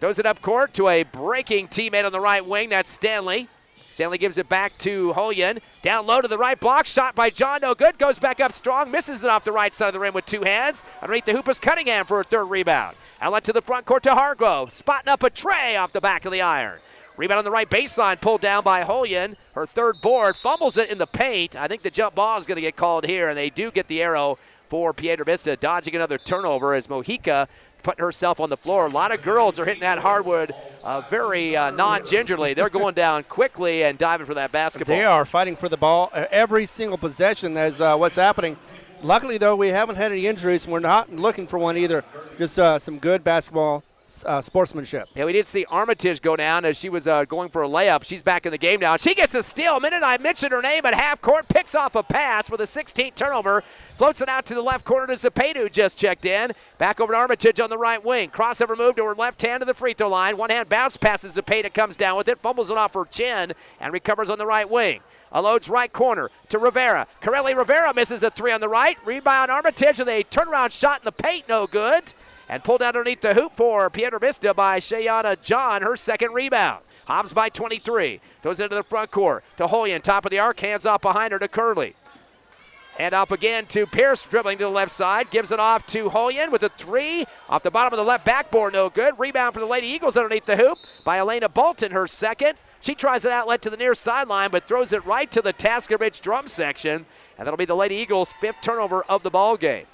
Throws it up court to a breaking teammate on the right wing. That's Stanley. Stanley gives it back to Holyen. Down low to the right block. Shot by John. No good. Goes back up strong. Misses it off the right side of the rim with 2 hands. Underneath the hoop is Cunningham for a third rebound. Outlet to the front court to Hargrove. Spotting up a tray off the back of the iron. Rebound on the right baseline. Pulled down by Holyen. Her third board. Fumbles it in the paint. I think the jump ball is going to get called here, and they do get the arrow for Piedra Vista. Dodging another turnover as Mojica putting herself on the floor. A lot of girls are hitting that hardwood very non-gingerly. They're going down quickly and diving for that basketball. They are fighting for the ball every single possession. As what's happening. Luckily, though, we haven't had any injuries. We're not looking for one either. Just some good basketball sportsmanship. Yeah, we did see Armitage go down as she was going for a layup. She's back in the game now. She gets a steal. A minute I mentioned her name at half court. Picks off a pass for the 16th turnover. Floats it out to the left corner to Zapata, who just checked in. Back over to Armitage on the right wing. Crossover move to her left hand to the free throw line. One hand bounce passes Zapata, comes down with it. Fumbles it off her chin and recovers on the right wing. Unloads right corner to Rivera. Corelli Rivera misses a 3 on the right. Rebound Armitage with a turnaround shot in the paint. No good. And pulled out underneath the hoop for Piedra Vista by Shayana John, her second rebound. Hobbs by 23. Throws into the front court to Holyen, top of the arc, hands off behind her to Curley. Hand off again to Pierce, dribbling to the left side. Gives it off to Holyen with a 3. Off the bottom of the left backboard, no good. Rebound for the Lady Eagles underneath the hoop by Elena Bolton, her second. She tries an outlet to the near sideline, but throws it right to the Tasker Ridge drum section, and that'll be the Lady Eagles' 5th turnover of the ball game.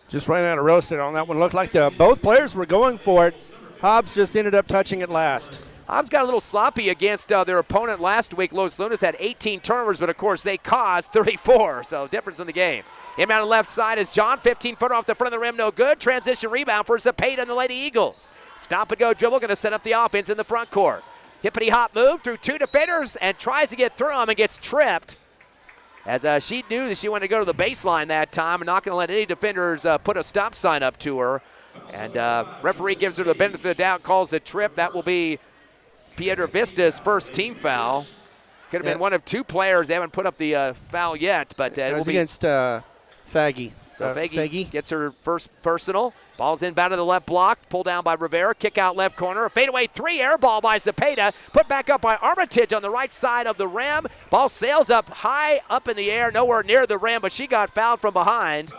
Just ran out of roasted on that one. Looked like both players were going for it. Hobbs just ended up touching it last. Hobbs got a little sloppy against their opponent last week. Los Lunas had 18 turnovers, but of course they caused 34, so difference in the game. Inbound on the left side is John, 15-footer off the front of the rim, no good. Transition rebound for Zepeda and the Lady Eagles. Stop and go dribble, going to set up the offense in the front court. Hippity hop move through 2 defenders and tries to get through them and gets tripped. As she knew that she wanted to go to the baseline that time and not going to let any defenders put a stop sign up to her. And referee gives her the benefit of the doubt, calls the trip. That will be Piedra Vista's first team foul. Could have been one of 2 players. They haven't put up the foul yet, but it was against Faggy. So Faggy gets her first personal. Ball's inbound to the left block, pulled down by Rivera. Kick out left corner. A fadeaway 3 air ball by Zepeda. Put back up by Armitage on the right side of the rim. Ball sails up high up in the air, nowhere near the rim, but she got fouled from behind.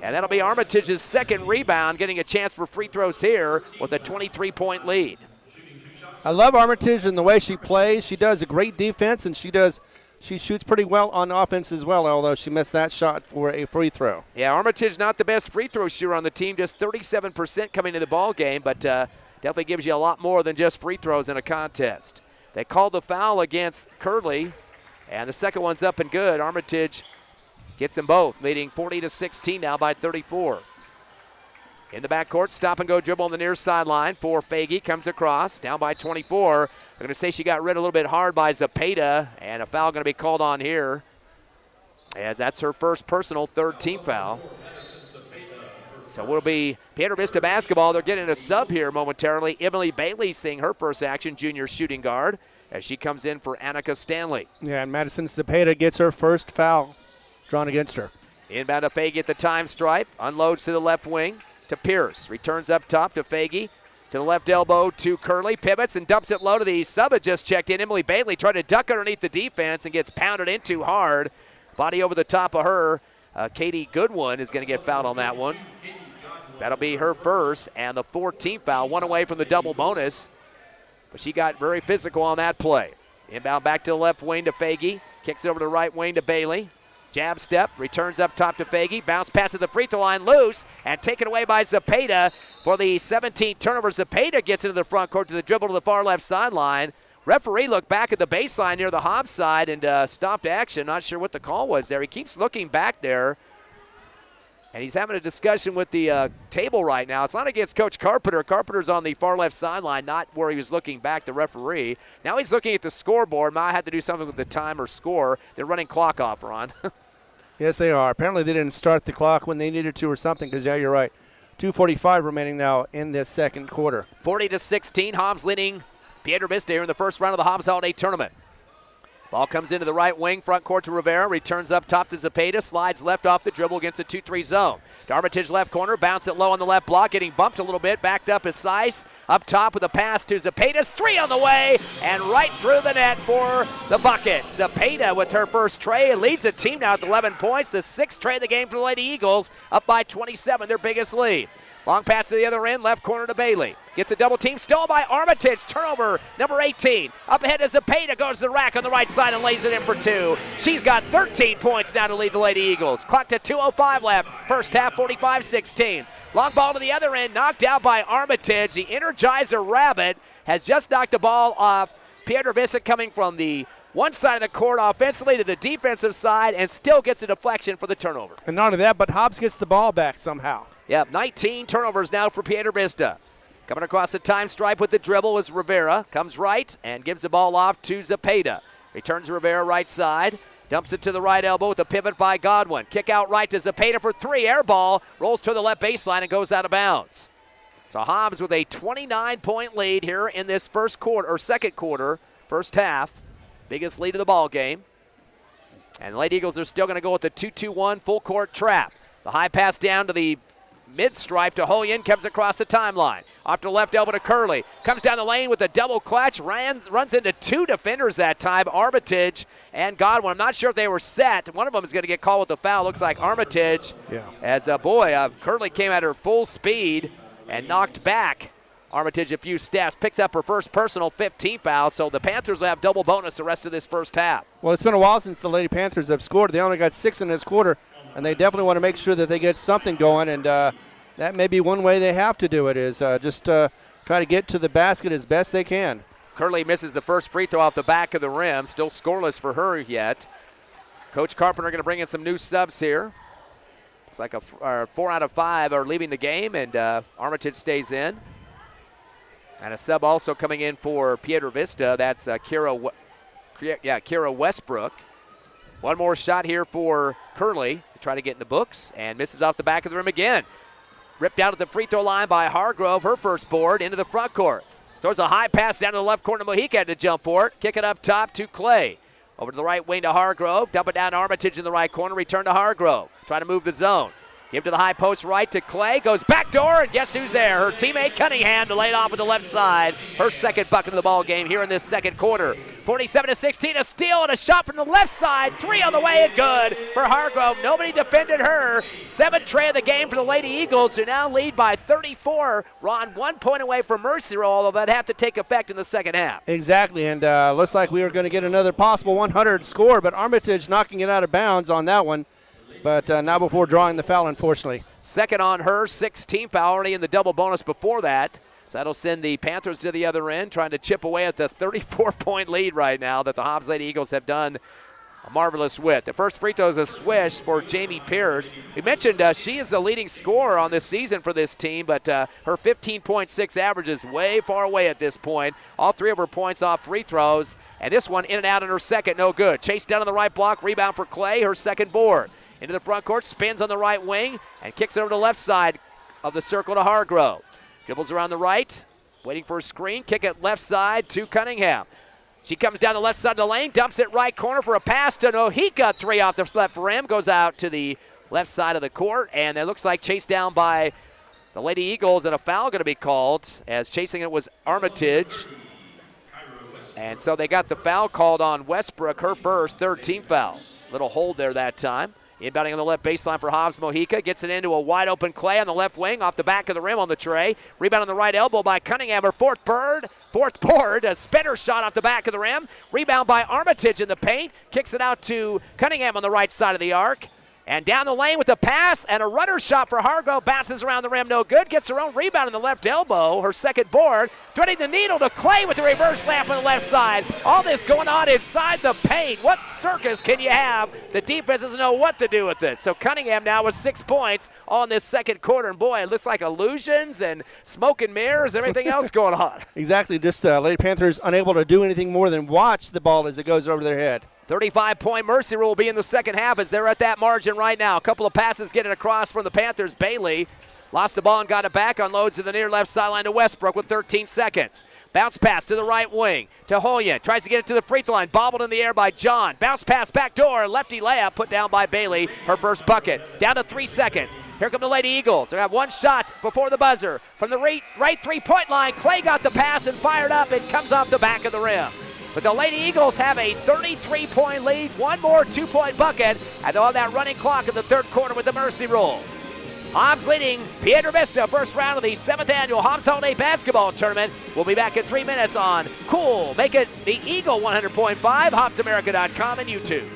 And that'll be Armitage's 2nd rebound, getting a chance for free throws here with a 23-point lead. I love Armitage and the way she plays. She does a great defense, and she shoots pretty well on offense as well, although she missed that shot for a free throw. Yeah, Armitage not the best free throw shooter on the team, just 37% coming into the ball game, but definitely gives you a lot more than just free throws in a contest. They called the foul against Curley, and the second one's up and good. Armitage gets them both, leading 40-16 now by 34. In the backcourt, stop and go dribble on the near sideline for Faggy. Comes across, down by 24. I'm going to say she got rid a little bit hard by Zepeda, and a foul going to be called on here, as that's her first personal, 3rd team foul. So it'll be Piedra Vista basketball. They're getting a sub here momentarily. Emily Bailey seeing her first action, junior shooting guard, as she comes in for Annika Stanley. Yeah, and Madison Zepeda gets her first foul drawn against her. Inbound to Faggy at the time stripe. Unloads to the left wing to Pierce. Returns up top to Faggy. To the left elbow to Curley. Pivots and dumps it low to the sub had just checked in. Emily Bailey tried to duck underneath the defense and gets pounded in too hard. Body over the top of her. Katie Goodwin is going to get fouled on that one. That'll be her first and the 14th foul. 1 away from the double bonus. But she got very physical on that play. Inbound back to the left wing to Faggy. Kicks it over to the right wing to Bailey. Jab step, returns up top to Faggy. Bounce pass at the free throw line, loose, and taken away by Zepeda for the 17th turnover. Zepeda gets into the front court to the dribble to the far left sideline. Referee looked back at the baseline near the Hobbs side and stopped action. Not sure what the call was there. He keeps looking back there, and he's having a discussion with the table right now. It's not against Coach Carpenter. Carpenter's on the far left sideline, not where he was looking back, the referee. Now he's looking at the scoreboard. Might have to do something with the time or score. They're running clock off, Ron. Yes, they are. Apparently they didn't start the clock when they needed to or something, because, yeah, you're right. 2:45 remaining now in this second quarter. 40-16, Hobbs leading Piedra Vista here in the first round of the Hobbs Holiday Tournament. Ball comes into the right wing, front court to Rivera, returns up top to Zepeda, slides left off the dribble against a 2-3 zone. To Armitage left corner, bounce it low on the left block, getting bumped a little bit, backed up is Seiss. Up top with a pass to Zepeda's 3 on the way, and right through the net for the bucket. Zepeda with her first tray leads the team now with 11 points, the 6th tray of the game for the Lady Eagles, up by 27, their biggest lead. Long pass to the other end, left corner to Bailey. Gets a double team, stolen by Armitage. Turnover, number 18. Up ahead to Zepeda, goes to the rack on the right side and lays it in for 2. She's got 13 points now to lead the Lady Eagles. Clock to 2:05 left, first half 45-16. Long ball to the other end, knocked out by Armitage. The Energizer Rabbit has just knocked the ball off. Piedra Vista coming from the one side of the court offensively to the defensive side and still gets a deflection for the turnover. And not only that, but Hobbs gets the ball back somehow. Yep, 19 turnovers now for Piedra Vista. Coming across the time stripe with the dribble was Rivera. Comes right and gives the ball off to Zepeda. Returns Rivera right side. Dumps it to the right elbow with a pivot by Godwin. Kick out right to Zepeda for 3. Air ball. Rolls to the left baseline and goes out of bounds. So Hobbs with a 29-point lead here in this second quarter, first half. Biggest lead of the ball game. And the Lady Eagles are still going to go with the 2-2-1 full court trap. The high pass down to the mid-stripe to Holyen, comes across the timeline. Off to the left elbow to Curley. Comes down the lane with a double clutch. Runs into 2 defenders that time, Armitage and Godwin. I'm not sure if they were set. One of them is going to get called with the foul. Looks like Armitage. Yeah. As Curley came at her full speed and knocked back Armitage a few steps, picks up her first personal 15 foul, so the Panthers will have double bonus the rest of this first half. Well, it's been a while since the Lady Panthers have scored. They only got 6 in this quarter, and they definitely want to make sure that they get something going, and that may be one way they have to do it is just try to get to the basket as best they can. Curley misses the first free throw off the back of the rim, still scoreless for her yet. Coach Carpenter going to bring in some new subs here. Looks like 4 out of 5 are leaving the game, and Armitage stays in. And a sub also coming in for Piedra Vista. That's Kira Westbrook. One more shot here for Curley to try to get in the books, and misses off the back of the rim again. Ripped out at the free throw line by Hargrove, her first board, into the front court. Throws a high pass down to the left corner. Mojica had to jump for it. Kick it up top to Clay. Over to the right wing to Hargrove. Dump it down to Armitage in the right corner. Return to Hargrove. Try to move the zone. Give to the high post right to Clay. Goes back door, and guess who's there? Her teammate Cunningham to lay it off at the left side. Her second bucket of the ball game here in this second quarter. 47-16, a steal and a shot from the left side. 3 on the way and good for Hargrove. Nobody defended her. 7th tray of the game for the Lady Eagles, who now lead by 34. Ron 1 point away from mercy roll, although that'd have to take effect in the second half. Exactly, and looks like we are going to get another possible 100 score, but Armitage knocking it out of bounds on that one. But not before drawing the foul, unfortunately. Second on her, 16th foul, already in the double bonus before that. So that'll send the Panthers to the other end, trying to chip away at the 34-point lead right now that the Hobbs Lady Eagles have done a marvelous with. The first free throw is a swish for Jamie Pierce. We mentioned she is the leading scorer on this season for this team, but her 15.6 average is way far away at this point. All 3 of her points off free throws, and this one in and out in her second, no good. Chase down on the right block, rebound for Clay, her second board. Into the front court, spins on the right wing, and kicks it over to the left side of the circle to Hargrove. Dribbles around the right, waiting for a screen, kick it left side to Cunningham. She comes down the left side of the lane, dumps it right corner for a pass to Mojica. 3 off the left rim, goes out to the left side of the court, and it looks like chased down by the Lady Eagles, and a foul going to be called, as chasing it was Armitage. And so they got the foul called on Westbrook, her first, 3rd team foul. Little hold there that time. Inbounding on the left baseline for Hobbs. Mojica gets it into a wide-open Clay on the left wing, off the back of the rim on the tray. Rebound on the right elbow by Cunningham, her fourth board, a spinner shot off the back of the rim. Rebound by Armitage in the paint. Kicks it out to Cunningham on the right side of the arc. And down the lane with the pass, and a runner shot for Hargrove. Bounces around the rim, no good. Gets her own rebound on the left elbow, her second board. Threading the needle to Clay with the reverse layup on the left side. All this going on inside the paint. What circus can you have? The defense doesn't know what to do with it. So Cunningham now with 6 points on this second quarter. And boy, it looks like illusions and smoke and mirrors, everything else going on. Exactly, just Lady Panthers unable to do anything more than watch the ball as it goes over their head. 35-point mercy rule will be in the second half as they're at that margin right now. A couple of passes getting across from the Panthers. Bailey lost the ball and got it back. Unloads to the near left sideline to Westbrook with 13 seconds. Bounce pass to the right wing to Holyen. Tries to get it to the free throw line. Bobbled in the air by John. Bounce pass back door. Lefty layup put down by Bailey. Her first bucket. Down to 3 seconds. Here come the Lady Eagles. They have one shot before the buzzer. From the right 3-point line, Clay got the pass and fired up. It comes off the back of the rim. But the Lady Eagles have a 33-point lead, one more 2-point bucket, and they'll have that running clock in the third quarter with the mercy rule. Hobbs leading Piedra Vista, first round of the 7th annual Hobbs Holiday Basketball Tournament. We'll be back in 3 minutes on Cool. Make it the Eagle 100.5, HobbsAmerica.com, and YouTube.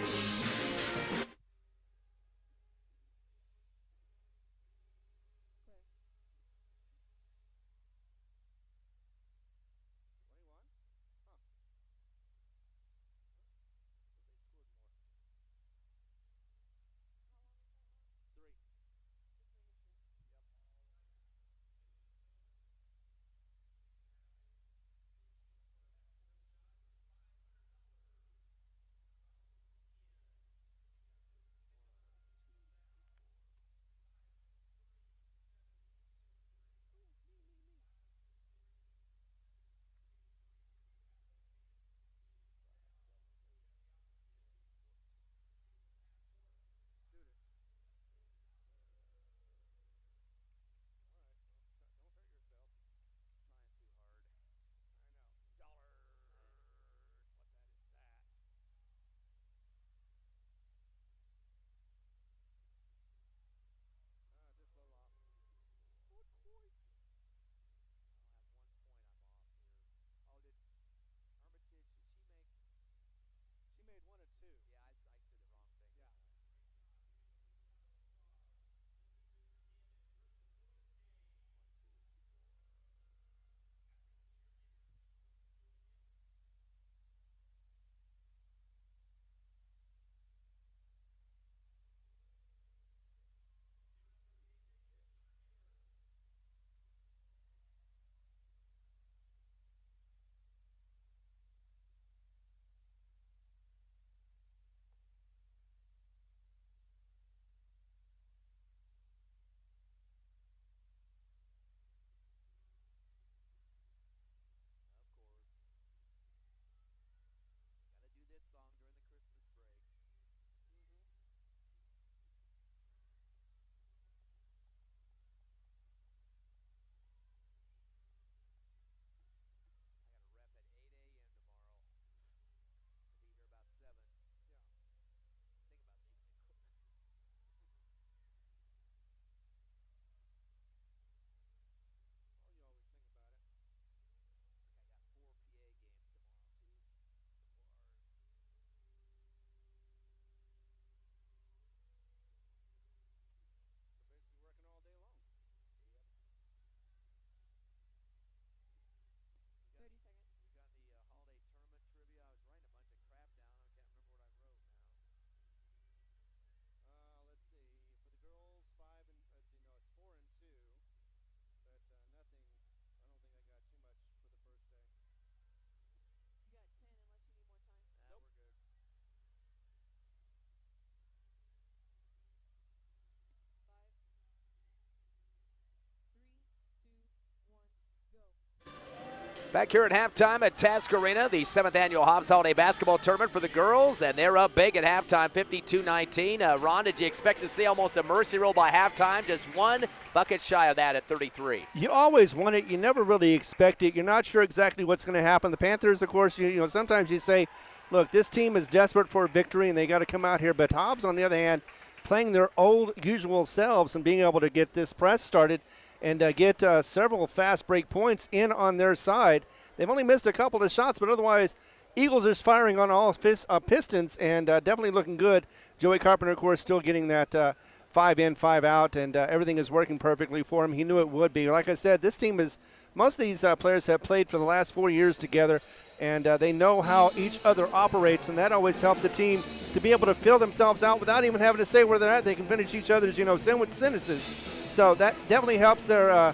Back here at halftime at Task Arena, the 7th annual Hobbs Holiday Basketball Tournament for the girls, and they're up big at halftime, 52-19. Ron, did you expect to see almost a mercy roll by halftime? Just one bucket shy of that at 33. You always want it. You never really expect it. You're not sure exactly what's going to happen. The Panthers, of course, you know, sometimes you say, look, this team is desperate for a victory, and they got to come out here. But Hobbs, on the other hand, playing their old usual selves and being able to get this press started and get several fast break points in on their side. They've only missed a couple of shots, but otherwise, Eagles is firing on all pistons and definitely looking good. Joey Carpenter, of course, still getting that 5 in, 5 out, and everything is working perfectly for him. He knew it would be. Like I said, this team is – most of these players have played for the last 4 years together, and they know how each other operates, and that always helps the team to be able to fill themselves out without even having to say where they're at. They can finish each other's, sentences. So that definitely helps their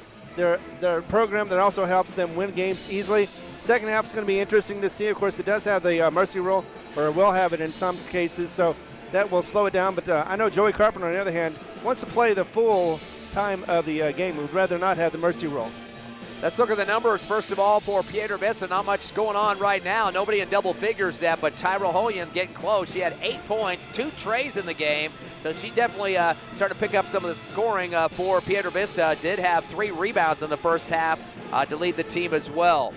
program. That also helps them win games easily. Second half is going to be interesting to see. Of course, it does have the mercy rule, or will have it in some cases, so that will slow it down. But I know Joey Carpenter, on the other hand, wants to play the full time of the game. Would rather not have the mercy rule. Let's look at the numbers, first of all, for Piedra Vista. Not much going on right now. Nobody in double figures yet, but Tyra Hollian getting close. She had 8 points, 2 trays in the game, so she definitely started to pick up some of the scoring for Piedra Vista. Did have 3 rebounds in the first half to lead the team as well.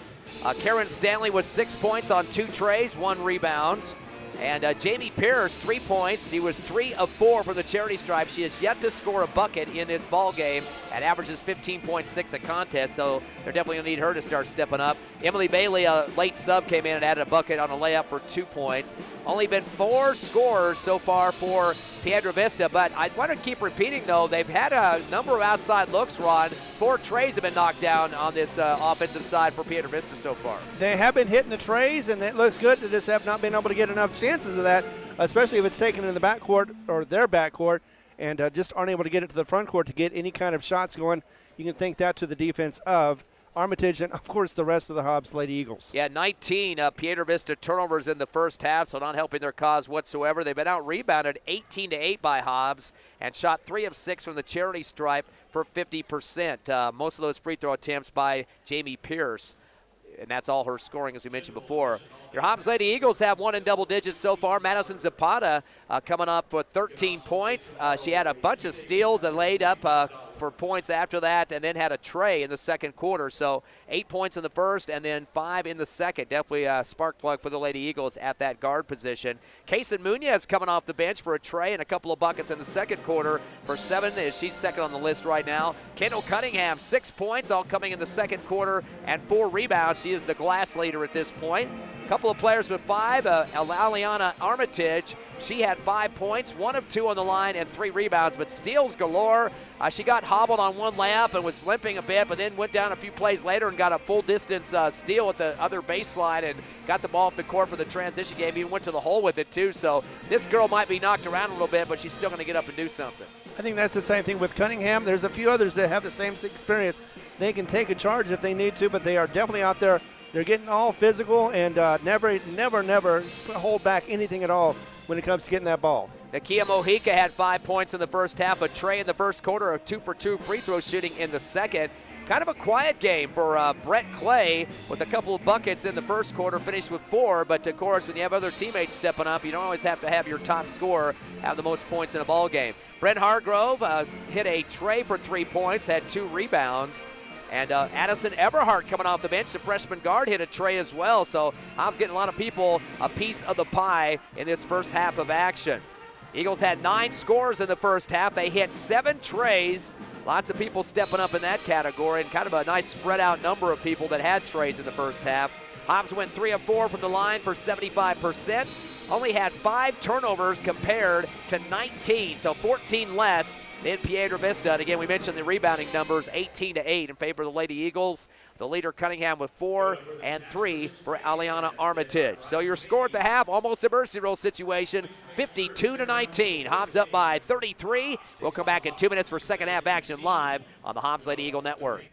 Karen Stanley was 6 points on 2 trays, 1 rebound. And Jamie Pierce, 3 points. She was 3 of 4 from the charity stripe. She has yet to score a bucket in this ball game and averages 15.6 a contest, so they're definitely going to need her to start stepping up. Emily Bailey, a late sub, came in and added a bucket on a layup for 2 points. Only been 4 scorers so far for Piedra Vista, but I want to keep repeating, though, they've had a number of outside looks, Ron. 4 trays have been knocked down on this offensive side for Piedra Vista so far. They have been hitting the trays, and it looks good. They just have not been able to get enough chances of that, especially if it's taken in the backcourt or their backcourt, and just aren't able to get it to the front court to get any kind of shots going. You can thank that to the defense of Armitage and, of course, the rest of the Hobbs Lady Eagles. Yeah, 19 Piedra Vista turnovers in the first half, so not helping their cause whatsoever. They've been out-rebounded 18-8 by Hobbs and shot 3 of 6 from the charity stripe for 50%. Most of those free throw attempts by Jamie Pierce, and that's all her scoring, as we mentioned before. Your Hobbs Lady Eagles have won in double digits so far. Madison Zapata coming up with 13 points. She had a bunch of steals and laid up for points after that, and then had a tray in the second quarter. So 8 points in the first and then 5 in the second. Definitely a spark plug for the Lady Eagles at that guard position. Kaysen Munoz coming off the bench for a tray and a couple of buckets in the second quarter for 7. She's second on the list right now. Kendall Cunningham, 6 points, all coming in the second quarter, and 4 rebounds. She is the glass leader at this point. Couple of players with 5. Aliana Armitage, she had 5 points, 1 of 2 on the line, and 3 rebounds, but steals galore. She got hobbled on one layup and was limping a bit, but then went down a few plays later and got a full distance steal at the other baseline and got the ball off the court for the transition game. Even went to the hole with it too. So this girl might be knocked around a little bit, but she's still going to get up and do something. I think that's the same thing with Cunningham. There's a few others that have the same experience. They can take a charge if they need to, but they are definitely out there. They're getting all physical and never hold back anything at all when it comes to getting that ball. Nakia Mojica had 5 points in the first half, a tray in the first quarter, a 2 for 2 free throw shooting in the second. Kind of a quiet game for Brett Clay with a couple of buckets in the first quarter, finished with 4. But, of course, when you have other teammates stepping up, you don't always have to have your top scorer have the most points in a ball game. Brent Hargrove hit a tray for 3 points, had 2 rebounds. And Addison Everhart coming off the bench, the freshman guard, hit a tray as well. So Hobbs getting a lot of people a piece of the pie in this first half of action. Eagles had 9 scores in the first half. They hit 7 trays. Lots of people stepping up in that category, and kind of a nice spread out number of people that had trays in the first half. Hobbs went 3 of 4 from the line for 75%. Only had 5 turnovers compared to 19, so 14 less than Piedra Vista. And again, we mentioned the rebounding numbers, 18-8 in favor of the Lady Eagles. The leader Cunningham with 4 and 3 for Aliana Armitage. So your score at the half, almost a mercy roll situation, 52-19. Hobbs up by 33. We'll come back in 2 minutes for second half action live on the Hobbs Lady Eagle Network.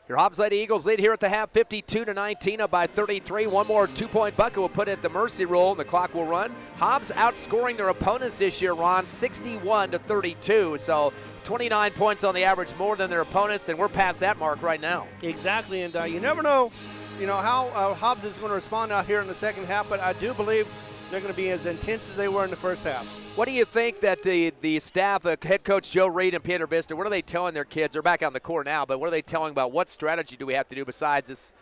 Your Hobbs Lady Eagles lead here at the half, 52-19, up by 33. One more two-point bucket will put it at the mercy rule, and the clock will run. Hobbs outscoring their opponents this year, Ron, 61-32. So 29 points on the average more than their opponents, and we're past that mark right now. Exactly, and you never know, how Hobbs is going to respond out here in the second half, but I do believe they're going to be as intense as they were in the first half. What do you think that the staff, head coach Joe Reed and Piedra Vista, what are they telling their kids? They're back on the court now, but what are they telling about what strategy do we have to do besides this,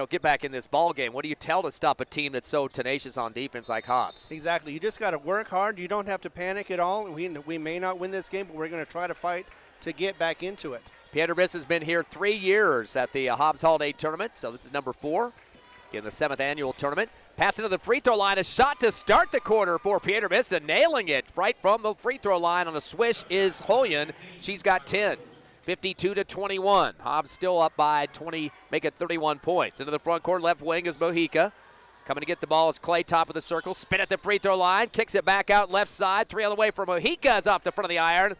get back in this ball game? What do you tell to stop a team that's so tenacious on defense like Hobbs? Exactly. You just got to work hard. You don't have to panic at all. We may not win this game, but we're going to try to fight to get back into it. Piedra Vista has been here 3 years at the Hobbs Holiday Tournament, so this is number 4 in the 7th annual tournament. Pass into the free throw line, a shot to start the quarter for Piedra Vista, nailing it right from the free throw line on a swish is Holyon. She's got 10, 52-21. Hobbs still up by 20, make it 31 points. Into the front court, left wing is Mojica. Coming to get the ball is Clay, top of the circle. Spin at the free throw line, kicks it back out left side. 3 on the way for Mojica is off the front of the iron.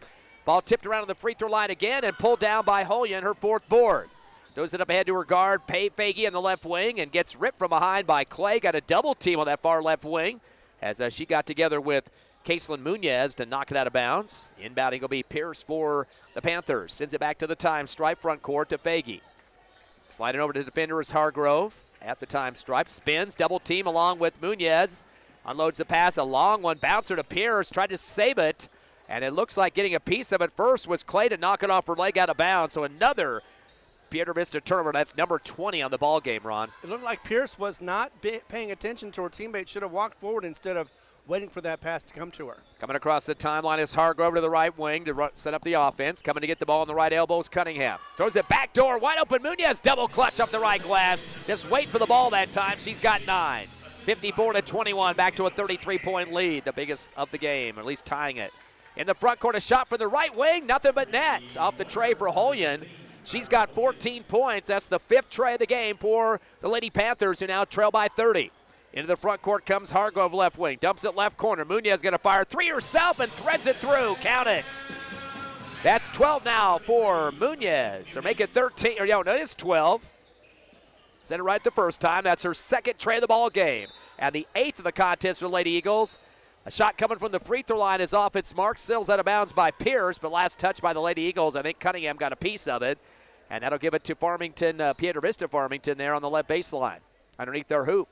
Ball tipped around on the free throw line again and pulled down by Holyon, her 4th board. Throws it up ahead to her guard, Faggy on the left wing, and gets ripped from behind by Clay. Got a double team on that far left wing as she got together with Caselin Munoz to knock it out of bounds. Inbounding will be Pierce for the Panthers. Sends it back to the time stripe front court to Faggy. Sliding over to the defender is Hargrove at the time stripe. Spins, double team along with Munoz. Unloads the pass, a long one. Bouncer to Pierce, tried to save it. And it looks like getting a piece of it first was Clay to knock it off her leg out of bounds. So another Piedra Vista turnover. That's number 20 on the ball game, Ron. It looked like Pierce was not paying attention to her teammate. Should have walked forward instead of waiting for that pass to come to her. Coming across the timeline is Hargrove to the right wing to set up the offense. Coming to get the ball on the right elbow is Cunningham. Throws it back door, wide open. Munoz double clutch up the right glass. Just wait for the ball that time. She's got 9. 54-21, back to a 33-point lead, the biggest of the game, or at least tying it. In the front court, a shot for the right wing, nothing but net. Off the tray for Holyon. She's got 14 points. That's the 5th tray of the game for the Lady Panthers, who now trail by 30. Into the front court comes Hargrove left wing. Dumps it left corner. Munoz going to fire 3 herself and threads it through. Count it. That's 12 now for Munoz. Or make it 13. Or no, it is 12. Said it right the first time. That's her 2nd tray of the ball game. And the 8th of the contest for the Lady Eagles. A shot coming from the free throw line is off its mark. Sills out of bounds by Pierce, but last touch by the Lady Eagles. I think Cunningham got a piece of it. And that'll give it to Farmington, Piedra Vista Farmington there on the left baseline underneath their hoop.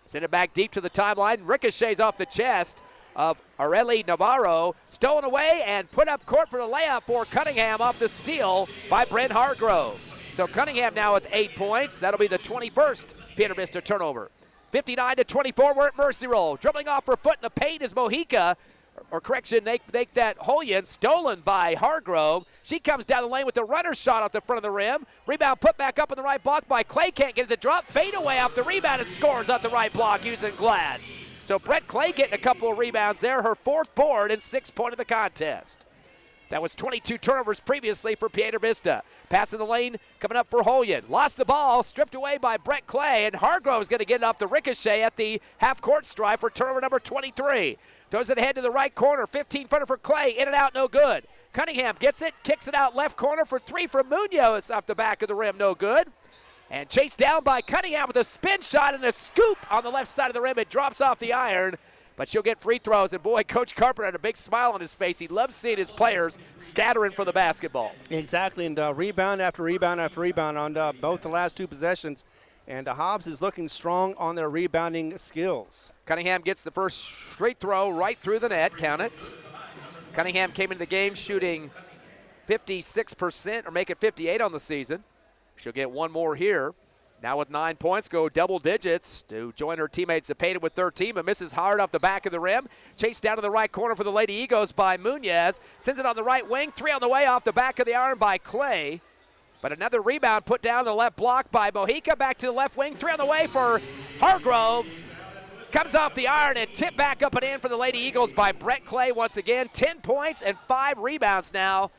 Send it back deep to the timeline. Ricochets off the chest of Areli Navarro. Stolen away and put up court for the layup for Cunningham off the steal by Brent Hargrove. So Cunningham now with 8 points. That'll be the 21st Piedra Vista turnover. 59-24, we're at mercy roll. Dribbling off her foot in the paint is Mojica. Or correction, they make that Holyon, stolen by Hargrove. She comes down the lane with the runner shot off the front of the rim. Rebound put back up in the right block by Clay. Can't get it to drop. Fade away off the rebound and scores off the right block using glass. So Brett Clay getting a couple of rebounds there. Her 4th board and 6th point of the contest. That was 22 turnovers previously for Piedra Vista. Pass in the lane coming up for Holyon. Lost the ball, stripped away by Brett Clay, and Hargrove's going to get it off the ricochet at the half-court stripe for turnover number 23. Throws it ahead to the right corner, 15-footer for Clay, in and out, no good. Cunningham gets it, kicks it out left corner for 3 from Munoz off the back of the rim, no good. And chased down by Cunningham with a spin shot and a scoop on the left side of the rim. It drops off the iron, but she'll get free throws. And boy, Coach Carpenter had a big smile on his face. He loves seeing his players scattering for the basketball. Exactly, and rebound after rebound after rebound on both the last 2 possessions. And Hobbs is looking strong on their rebounding skills. Cunningham gets the first straight throw right through the net, count it. Cunningham came into the game shooting 56%, or make it 58 on the season. She'll get one more here. Now with 9 points, go double digits to join her teammate Zepeda with 13, but misses hard off the back of the rim. Chased down to the right corner for the Lady Eagles by Munoz. Sends it on the right wing, 3 on the way off the back of the iron by Clay. But another rebound put down the left block by Mojica. Back to the left wing, 3 on the way for Hargrove. Comes off the iron and tipped back up and in for the Lady Eagles by Brett Clay once again. 10 points and 5 rebounds now.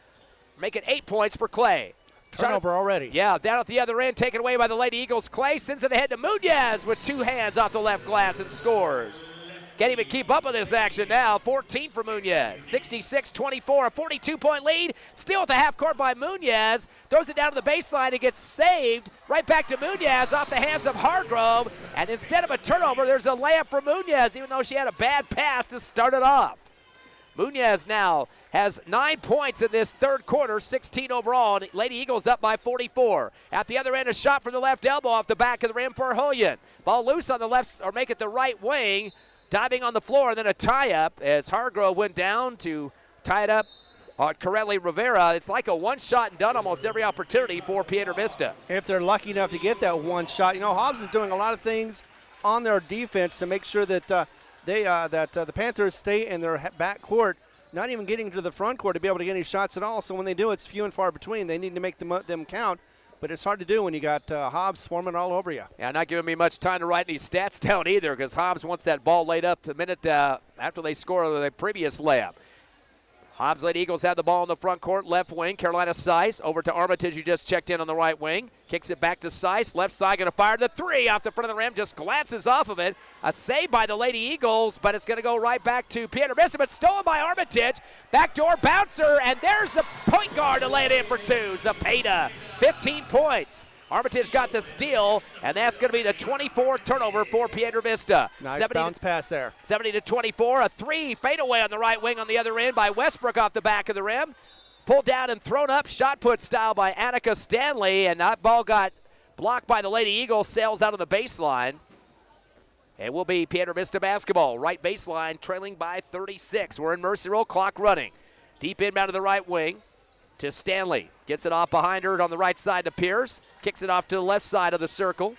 Make it 8 points for Clay. Turnover already. Yeah, down at the other end, taken away by the Lady Eagles. Clay sends it ahead to Munoz with 2 hands off the left glass and scores. Can't even keep up with this action now. 14 for Muñez. 66-24, a 42-point lead. Still at the half court by Muñez. Throws it down to the baseline. It gets saved. Right back to Muñez off the hands of Hargrove. And instead of a turnover, there's a layup for Muñez, even though she had a bad pass to start it off. Muñez now has 9 points in this third quarter, 16 overall, and Lady Eagles up by 44. At the other end, a shot from the left elbow off the back of the rim for Hullion. Ball loose on the left, or make it the right wing. Diving on the floor, and then a tie-up as Hargrove went down to tie it up on Corelli Rivera. It's like a one-shot and done almost every opportunity for Piedra Vista. If they're lucky enough to get that one shot. You know, Hobbs is doing a lot of things on their defense to make sure that the Panthers stay in their back court, not even getting to the front court to be able to get any shots at all. So when they do, it's few and far between. They need to make them count. But it's hard to do when you got Hobbs swarming all over you. Yeah, not giving me much time to write any stats down either, because Hobbs wants that ball laid up the minute after they score the previous layup. Hobbs Lady Eagles have the ball in the front court, left wing. Carolina Seiss over to Armitage, who just checked in on the right wing. Kicks it back to Seiss. Left side going to fire the three off the front of the rim. Just glances off of it. A save by the Lady Eagles, but it's going to go right back to Piedra Vista, but stolen by Armitage. Backdoor bouncer, and there's the point guard to lay it in for two. Zepeda, 15 points. Armitage got the steal, and that's going to be the 24th turnover for Piedra Vista. Nice bounce pass there. 70-24, a three fadeaway on the right wing on the other end by Westbrook off the back of the rim. Pulled down and thrown up, shot put style by Annika Stanley, and that ball got blocked by the Lady Eagles, sails out of the baseline. It will be Piedra Vista basketball. Right baseline, trailing by 36. We're in mercy roll, clock running. Deep inbound to the right wing to Stanley. Gets it off behind her on the right side to Pierce. Kicks it off to the left side of the circle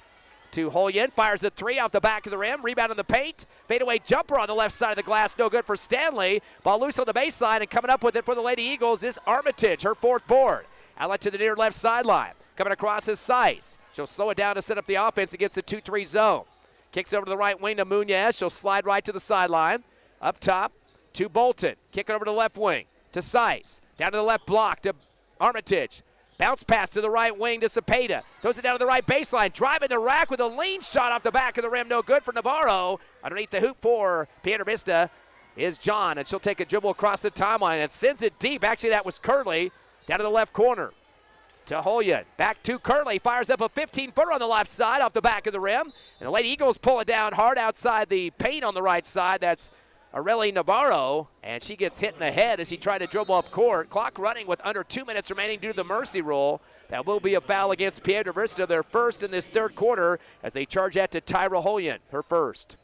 to Hullion. Fires a three off the back of the rim. Rebound in the paint. Fadeaway jumper on the left side of the glass. No good for Stanley. Ball loose on the baseline, and coming up with it for the Lady Eagles is Armitage, her fourth board. Outlet to the near left sideline. Coming across is Seiss. She'll slow it down to set up the offense against the 2-3 zone. Kicks over to the right wing to Muñez. She'll slide right to the sideline. Up top to Bolton. Kick it over to the left wing to Seiss. Down to the left block to Armitage. Bounce pass to the right wing to Zepeda. Throws it down to the right baseline. Driving the rack with a lean shot off the back of the rim. No good for Navarro. Underneath the hoop for Piedra Vista is John, and she'll take a dribble across the timeline and sends it deep. Actually, that was Curley. Down to the left corner to Hullion. Back to Curley. Fires up a 15-footer on the left side off the back of the rim. And the Lady Eagles pull it down hard outside the paint on the right side. That's Areli Navarro, and she gets hit in the head as she tried to dribble up court. Clock running with under 2 minutes remaining due to the mercy rule. That will be a foul against Piedra Vista, their first in this third quarter, as they charge that to Tyra Hullion, her first.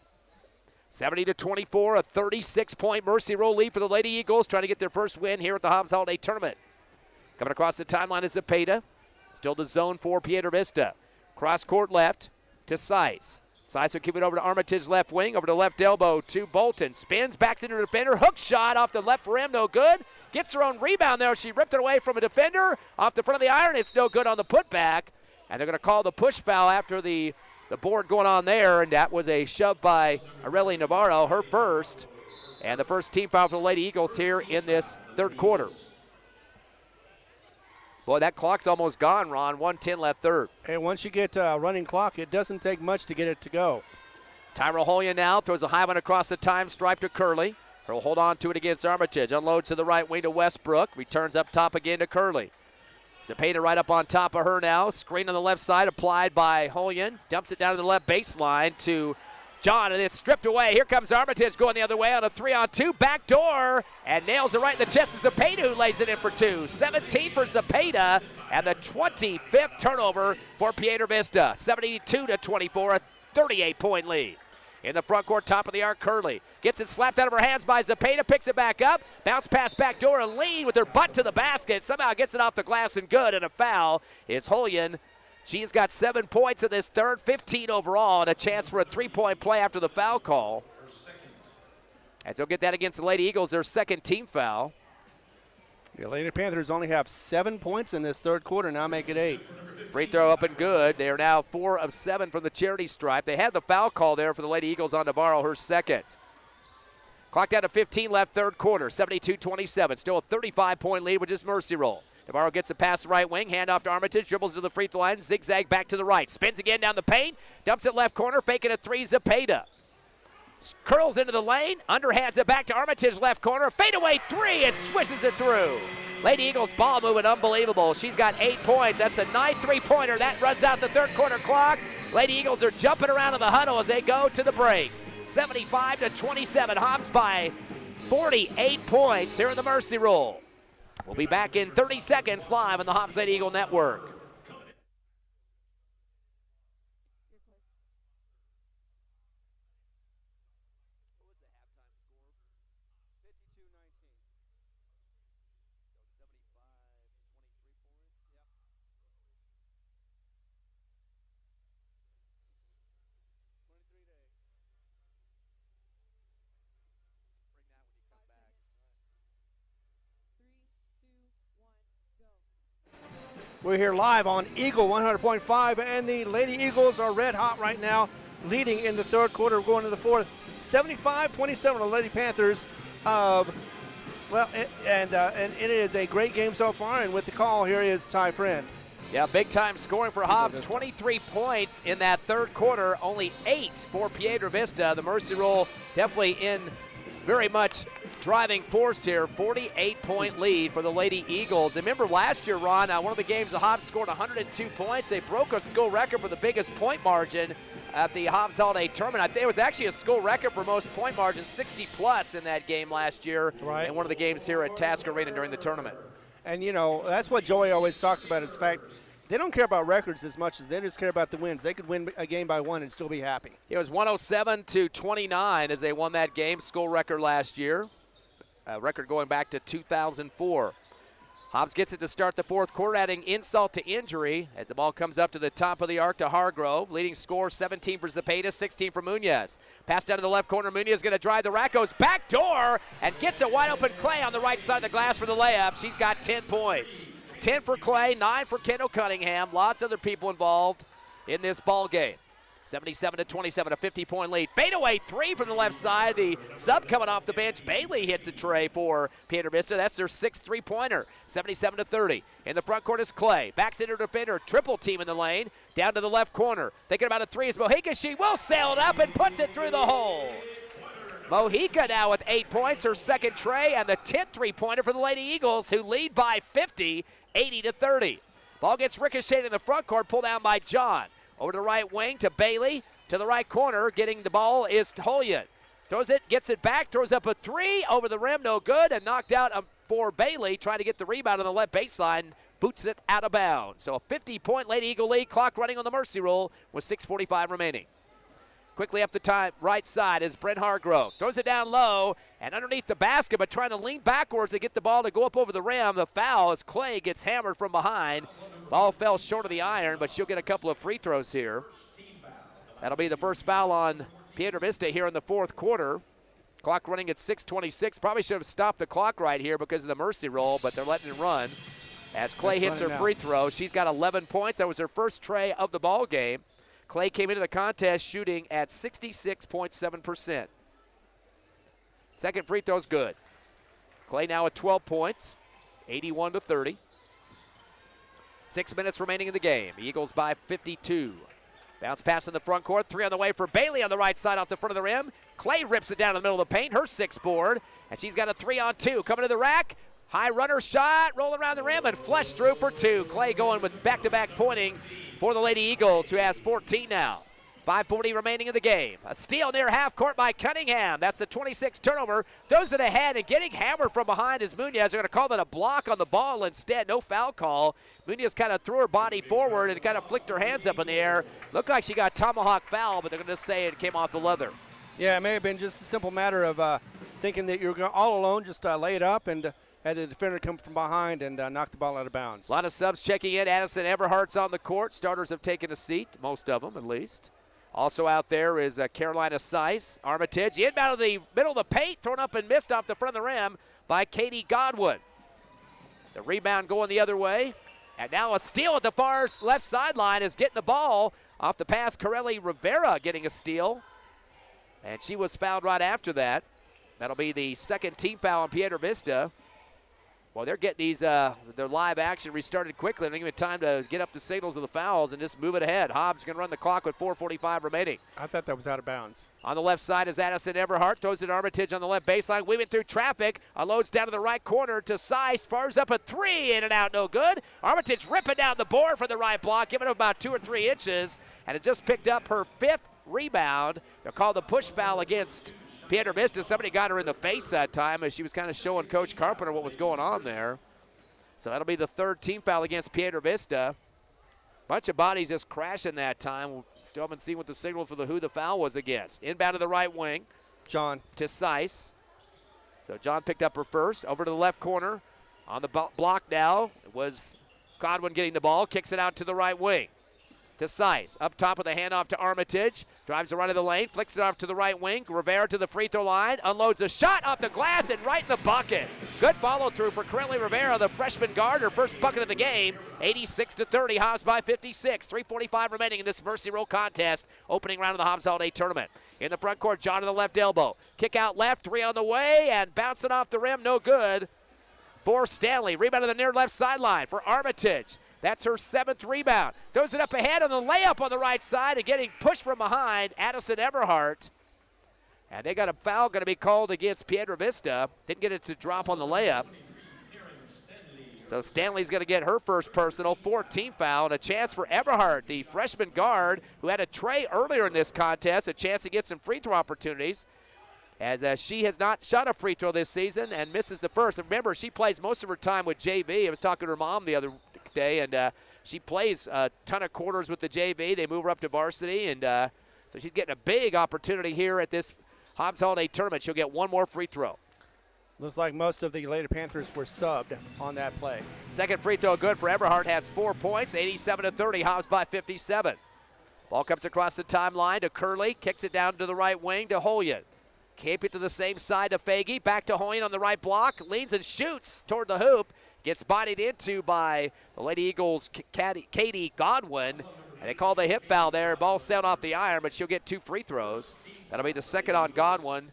70-24, a 36-point mercy rule lead for the Lady Eagles, trying to get their first win here at the Hobbs Holiday Tournament. Coming across the timeline is Zepeda. Still the zone for Piedra Vista. Cross court left to Seiss. Seiss will keep it over to Armitage's left wing, over to left elbow to Bolton. Spins, backs into the defender. Hook shot off the left rim, no good. Gets her own rebound there. She ripped it away from a defender. Off the front of the iron, it's no good on the putback. And they're going to call the push foul after the board going on there. And that was a shove by Areli Navarro, her first. And the first team foul for the Lady Eagles here in this third quarter. Boy, that clock's almost gone, Ron. 1:10 left third. And once you get a running clock, it doesn't take much to get it to go. Tyra Hullion now throws a high one across the time stripe to Curley. He'll hold on to it against Armitage. Unloads to the right wing to Westbrook. Returns up top again to Curley. Zepeda right up on top of her now. Screen on the left side applied by Hullion. Dumps it down to the left baseline to John, and it's stripped away. Here comes Armitage going the other way on a 3-on-2 backdoor, and nails it right in the chest of Zepeda, who lays it in for two. 17 for Zepeda, and the 25th turnover for Piedra Vista. 72-24, a 38-point lead. In the front court, top of the arc, Curley gets it slapped out of her hands by Zepeda, picks it back up, bounce pass backdoor, and lean with her butt to the basket. Somehow gets it off the glass and good, and a foul is Hullion. She's got 7 points in this third, 15 overall, and a chance for a three-point play after the foul call. And so get that against the Lady Eagles, their second team foul. The Lady Panthers only have 7 points in this third quarter, now make it 8. Free throw up and good. They are now 4 of 7 from the charity stripe. They had the foul call there for the Lady Eagles on Navarro, her second. Clock down to 15 left third quarter, 72-27. Still a 35-point lead with just mercy roll. Navarro gets a pass right wing, handoff to Armitage, dribbles to the free throw line, zigzag back to the right. Spins again down the paint, dumps it left corner, faking a three, Zepeda. Curls into the lane, underhands it back to Armitage, left corner, fadeaway three, and swishes it through. Lady Eagles ball moving unbelievable. She's got 8 points. That's a 9 3-pointer. That runs out the third quarter clock. Lady Eagles are jumping around in the huddle as they go to the break. 75-27, Hobbs by 48 points here in the Mercy Roll. We'll be back in 30 seconds live on the Hobbs Lady Eagle Network. We're here live on Eagle 100.5, and the Lady Eagles are red hot right now, leading in the third quarter, going to the fourth. 75-27, the Lady Panthers. And it is a great game so far, and with the call, here is Ty Friend. Yeah, big time scoring for Hobbs. 23 points in that third quarter, only 8 for Piedra Vista. The Mercy Roll definitely in very much driving force here. 48-point lead for the Lady Eagles. And remember last year, Ron, one of the games the Hobbs scored 102 points. They broke a school record for the biggest point margin at the Hobbs Holiday Tournament. I think it was actually a school record for most point margin, 60-plus in that game last year. Right. And one of the games here at Tasker Arena during the tournament. And, you know, that's what Joey always talks about is the fact they don't care about records as much as they just care about the wins. They could win a game by 1 and still be happy. It was 107-29 as they won that game, school record last year. A record going back to 2004. Hobbs gets it to start the fourth quarter, adding insult to injury as the ball comes up to the top of the arc to Hargrove. Leading score 17 for Zepeda, 16 for Munoz. Pass down to the left corner. Munoz going to drive the rack, goes back door, and gets a wide open Clay on the right side of the glass for the layup. She's got 10 points. 10 for Clay, 9 for Kendall Cunningham. Lots of other people involved in this ball game. 77-27, a 50-point lead. Fadeaway three from the left side. The sub coming off the bench. Bailey hits a tray for Piedra Vista. That's their 6th three-pointer. 77-30. In the front court is Clay. Backs into defender. Triple team in the lane. Down to the left corner. Thinking about a three is Mojica. She will sail it up and puts it through the hole. Mojica now with 8 points, her second tray, and the 10th three-pointer for the Lady Eagles, who lead by 50, 80-30. Ball gets ricocheted in the front court, pulled down by John. Over to the right wing to Bailey. To the right corner, getting the ball is Holyon. Throws it, gets it back, throws up a three. Over the rim, no good, and knocked out for Bailey. Trying to get the rebound on the left baseline. Boots it out of bounds. So a 50-point Lady Eagle lead. Clock running on the Mercy Roll with 6:45 remaining. Quickly up the right side is Brent Hargrove. Throws it down low and underneath the basket, but trying to lean backwards to get the ball to go up over the rim. The foul as Clay gets hammered from behind. Ball fell short of the iron, but she'll get a couple of free throws here. That'll be the first foul on Piedra Vista here in the fourth quarter. Clock running at 6:26. Probably should have stopped the clock right here because of the Mercy Roll, but they're letting it run. As Clay hits her free throw, she's got 11 points. That was her first tray of the ball game. Clay came into the contest shooting at 66.7%. Second free throw's good. Clay now at 12 points, 81-30. 6 minutes remaining in the game. Eagles by 52. Bounce pass in the front court. Three on the way for Bailey on the right side off the front of the rim. Clay rips it down in the middle of the paint. Her 6th board. And she's got a 3-on-2. Coming to the rack. High runner shot. Rolling around the rim and flush through for 2. Clay going with back-to-back pointing for the Lady Eagles, who has 14 now. 5:40 remaining in the game. A steal near half court by Cunningham. That's the 26th turnover. Throws it ahead, and getting hammered from behind is Munoz. They're going to call that a block on the ball instead. No foul call. Munoz kind of threw her body forward and kind of flicked her hands up in the air. Looked like she got tomahawk foul, but they're going to say it came off the leather. Yeah, it may have been just a simple matter of thinking that you were all alone, just lay it up and had the defender come from behind and knock the ball out of bounds. A lot of subs checking in. Addison Everhart's on the court. Starters have taken a seat, most of them at least. Also out there is Carolina Seiss. Armitage, the inbound of the middle of the paint, thrown up and missed off the front of the rim by Katie Godwin. The rebound going the other way. And now a steal at the far left sideline is getting the ball off the pass. Corelli Rivera getting a steal. And she was fouled right after that. That'll be the second team foul on Piedra Vista. Well, they're getting these their live action restarted quickly. They're giving time to get up the signals of the fouls and just move it ahead. Hobbs going to run the clock with 4:45 remaining. I thought that was out of bounds. On the left side is Addison Everhart. Throws it to Armitage on the left baseline. Weaving through traffic. Unloads down to the right corner to Sice. Fires up a three. In and out, no good. Armitage ripping down the board for the right block, giving it about 2 or 3 inches. And it just picked up her 5th rebound. They'll call the push foul against Piedra Vista. Somebody got her in the face that time as she was kind of showing Coach Carpenter what was going on there. So that'll be the 3rd team foul against Piedra Vista. Bunch of bodies just crashing that time. Still haven't seen what the signal for who the foul was against. Inbound to the right wing. John. To Sice. So John picked up her first. Over to the left corner. On the block now was Godwin getting the ball. Kicks it out to the right wing. To Sice. Up top with a handoff to Armitage. Drives the right of the lane. Flicks it off to the right wing. Rivera to the free throw line. Unloads a shot off the glass and right in the bucket. Good follow through for Currently Rivera, the freshman guard. Her first bucket of the game. 86-30. Hobbs by 56. 3:45 remaining in this Mercy Roll contest. Opening round of the Hobbs Holiday Tournament. In the front court, John to the left elbow. Kick out left. 3 on the way and bouncing off the rim. No good for Stanley. Rebound to the near left sideline for Armitage. That's her 7th rebound. Throws it up ahead on the layup on the right side and getting pushed from behind, Addison Everhart. And they got a foul going to be called against Piedra Vista. Didn't get it to drop on the layup. So Stanley's going to get her first personal, 14 foul, and a chance for Everhart, the freshman guard who had a tray earlier in this contest, a chance to get some free throw opportunities. As she has not shot a free throw this season and misses the first. And remember, she plays most of her time with JV. I was talking to her mom the other day, and she plays a ton of quarters with the JV. They move her up to varsity, and so she's getting a big opportunity here at this Hobbs Holiday Tournament. She'll get one more free throw. Looks like most of the Lady Panthers were subbed on that play. Second free throw good for Everhart, has 4 points, 87-30, Hobbs by 57. Ball comes across the timeline to Curley, kicks it down to the right wing to Holyon. Keep it to the same side to Faggy, back to Holyon on the right block, leans and shoots toward the hoop. Gets bodied into by the Lady Eagles' Katie Godwin. And they call the hip foul there. Ball sailed off the iron, but she'll get 2 free throws. That'll be the second on Godwin.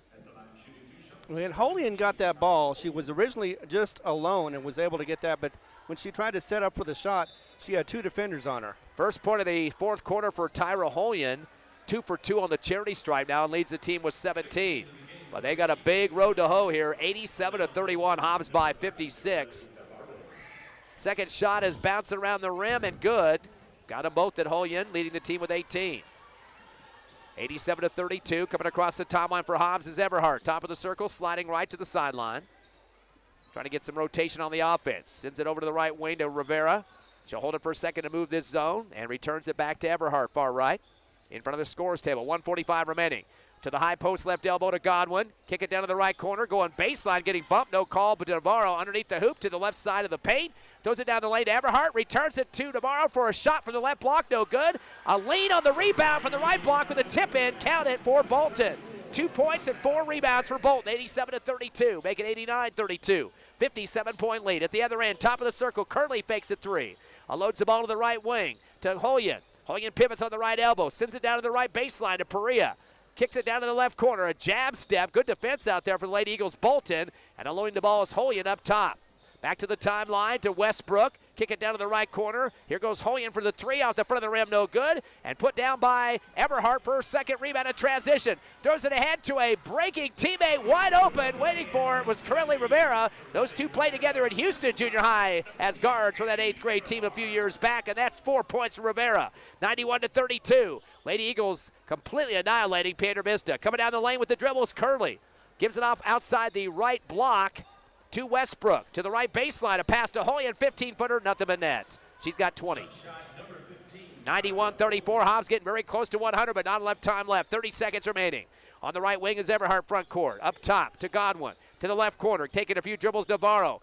When Holyon got that ball, she was originally just alone and was able to get that. But when she tried to set up for the shot, she had 2 defenders on her. First point of the 4th quarter for Tyra Holyon. It's 2 for 2 on the charity stripe now and leads the team with 17. But they got a big road to hoe here. 87-31, Hobbs by 56. Second shot is bouncing around the rim and good. Got them both at Holyon, leading the team with 18. 87-32, coming across the timeline for Hobbs is Everhart. Top of the circle, sliding right to the sideline. Trying to get some rotation on the offense. Sends it over to the right wing to Rivera. She'll hold it for a second to move this zone and returns it back to Everhart, far right. In front of the scorer's table, 1:45 remaining. To the high post, left elbow to Godwin. Kick it down to the right corner, going baseline, getting bumped, no call, but Navarro underneath the hoop to the left side of the paint. Throws it down the lane to Everhart, returns it to Navarro for a shot from the left block, no good. A lean on the rebound from the right block with a tip in, count it for Bolton. 2 points and 4 rebounds for Bolton, 87-32, make it 89-32. 57-point lead. At the other end, top of the circle, Curley fakes a 3. Unloads the ball to the right wing to Holyon. Holyon pivots on the right elbow, sends it down to the right baseline to Perea. Kicks it down to the left corner, a jab step. Good defense out there for the Lady Eagles, Bolton. And unloading the ball is Holyon up top. Back to the timeline to Westbrook. Kick it down to the right corner. Here goes Holyon for the 3 off the front of the rim, no good. And put down by Everhart for her second rebound in transition. Throws it ahead to a breaking teammate wide open. Waiting for it was Currently Rivera. Those two played together at Houston Junior High as guards for that 8th grade team a few years back. And that's 4 points for Rivera. 91-32. Lady Eagles completely annihilating Piedra Vista. Coming down the lane with the dribbles, Curley. Gives it off outside the right block to Westbrook. To the right baseline, a pass to Holyon, 15-footer, nothing but net. She's got 20. 91-34, Hobbs getting very close to 100, but not enough time left. 30 seconds remaining. On the right wing is Everhart, front court. Up top to Godwin. To the left corner, taking a few dribbles, Navarro.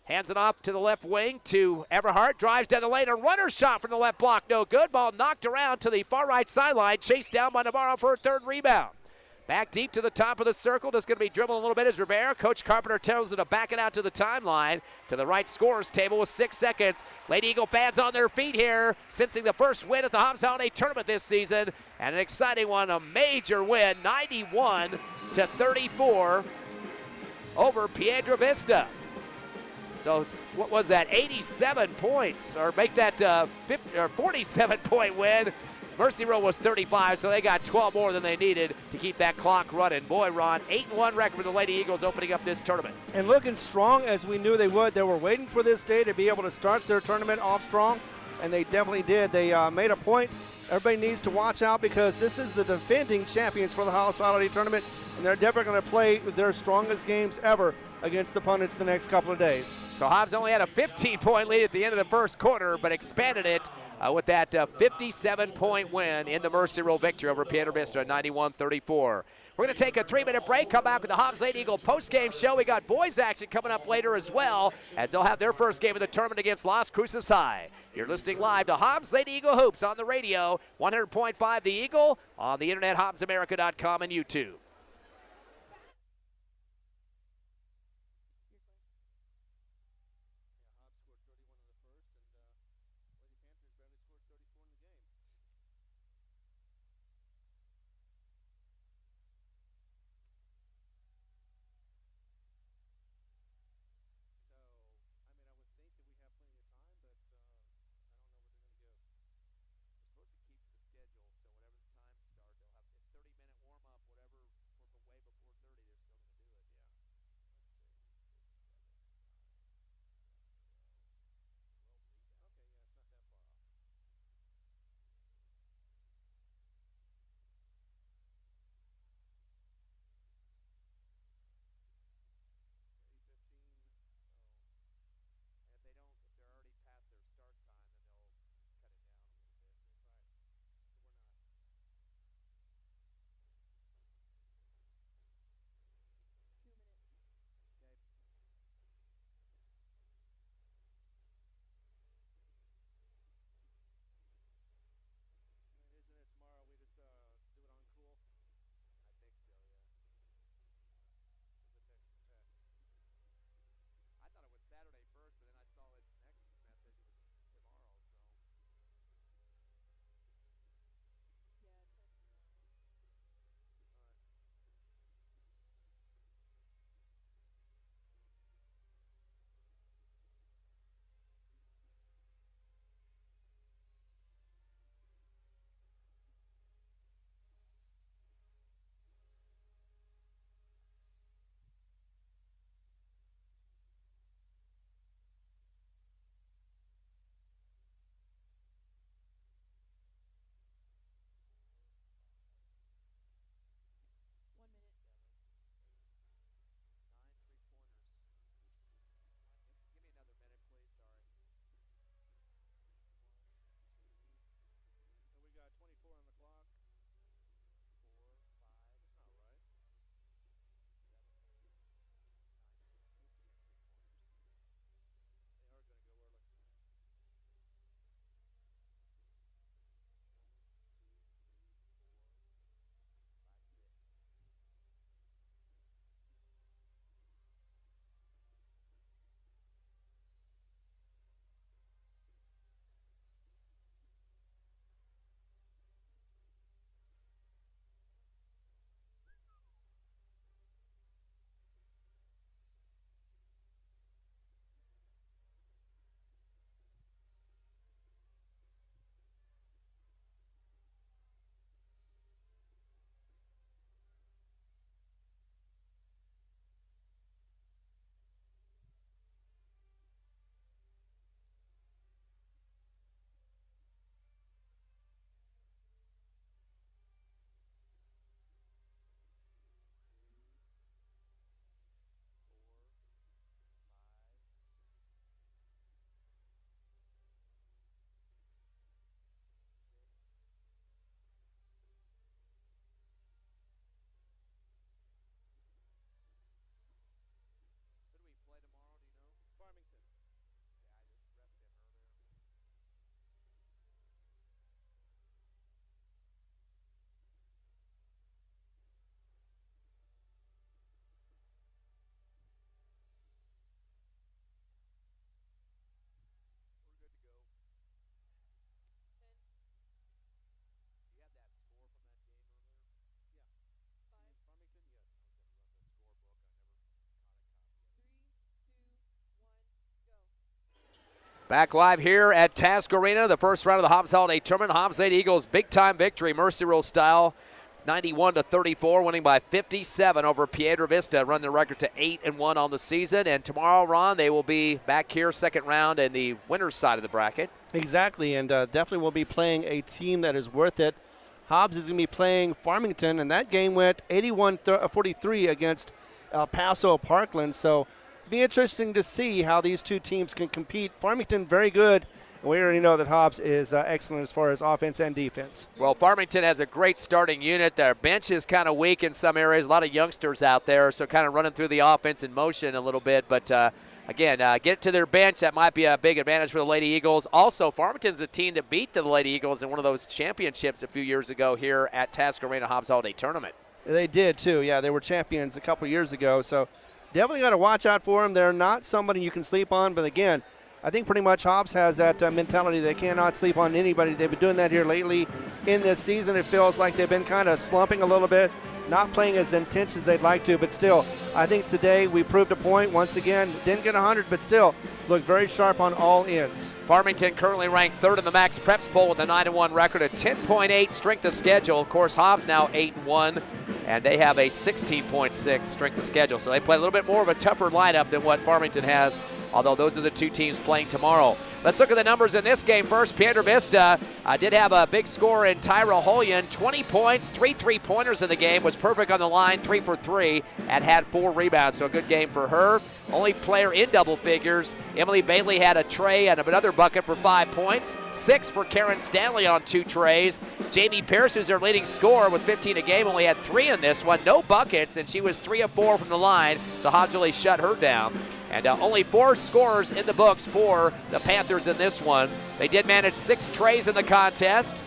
Hands it off to the left wing to Everhart. Drives down the lane. A runner shot from the left block. No good. Ball knocked around to the far right sideline. Chased down by Navarro for a 3rd rebound. Back deep to the top of the circle. Just going to be dribbling a little bit as Rivera. Coach Carpenter tells her to back it out to the timeline. To the right scorer's table with 6 seconds. Lady Eagle fans on their feet here. Sensing the first win at the Hobbs Holiday Tournament this season. And an exciting one. A major win. 91-34 over Piedra Vista. So what was that, 87 points, or make that 47-point win. Mercy Row was 35, so they got 12 more than they needed to keep that clock running. Boy, Ron, 8-1 record for the Lady Eagles opening up this tournament. And looking strong as we knew they would. They were waiting for this day to be able to start their tournament off strong, and they definitely did. They made a point. Everybody needs to watch out because this is the defending champions for the hospitality tournament, and they're definitely going to play their strongest games ever against the opponents the next couple of days. So Hobbs only had a 15-point lead at the end of the first quarter, but expanded it with that 57-point win in the Mercy Row victory over Piedra Vista, 91-34. We're going to take a 3-minute break, come back with the Hobbs Lady Eagle post-game show. We got boys action coming up later as well, as they'll have their first game of the tournament against Las Cruces High. You're listening live to Hobbs Lady Eagle Hoops on the radio, 100.5 The Eagle, on the internet, hobbsamerica.com, and YouTube. Schedule, so whatever the time start, they'll have this 30-minute warm-up, whatever Back live here at Task Arena, the first round of the Hobbs Holiday Tournament. Hobbs Lady Eagles big-time victory, Mercy Rule style, 91-34, winning by 57 over Piedra Vista, run their record to 8-1 on the season. And tomorrow, Ron, they will be back here, second round in the winner's side of the bracket. Exactly, and definitely will be playing a team that is worth it. Hobbs is going to be playing Farmington, and that game went 81-43 against El Paso Parkland. So it'll be interesting to see how these two teams can compete. Farmington, very good. And we already know that Hobbs is excellent as far as offense and defense. Well, Farmington has a great starting unit. Their bench is kind of weak in some areas. A lot of youngsters out there, so kind of running through the offense in motion a little bit. But, again, get to their bench. That might be a big advantage for the Lady Eagles. Also, Farmington's a team that beat the Lady Eagles in one of those championships a few years ago here at Task Arena Hobbs Holiday Tournament. They did, too. Yeah, they were champions a couple years ago. So definitely got to watch out for them. They're not somebody you can sleep on. But, again, I think pretty much Hobbs has that mentality. They cannot sleep on anybody. They've been doing that here lately in this season. It feels like they've been kind of slumping a little bit, not playing as intense as they'd like to. But still, I think today we proved a point. Once again, didn't get 100, but still looked very sharp on all ends. Farmington currently ranked third in the Max Preps poll with a 9-1 record, a 10.8 strength of schedule. Of course, Hobbs now 8-1, and they have a 16.6 strength of schedule. So they play a little bit more of a tougher lineup than what Farmington has, although those are the two teams playing tomorrow. Let's look at the numbers in this game first. Piedra Vista did have a big score in Tyra Hollian, 20 points, 3 3-pointers in the game, was perfect on the line, 3 for 3, and had 4 rebounds, so a good game for her. Only player in double figures, Emily Bailey had a tray and another bucket for 5 points, 6 for Karen Stanley on 2 trays. Jamie Pierce, who's their leading scorer with 15 a game, only had 3 in this one, no buckets, and she was 3 of 4 from the line, so Hobbs really shut her down. And only 4 scorers in the books for the Panthers in this one. They did manage 6 trays in the contest,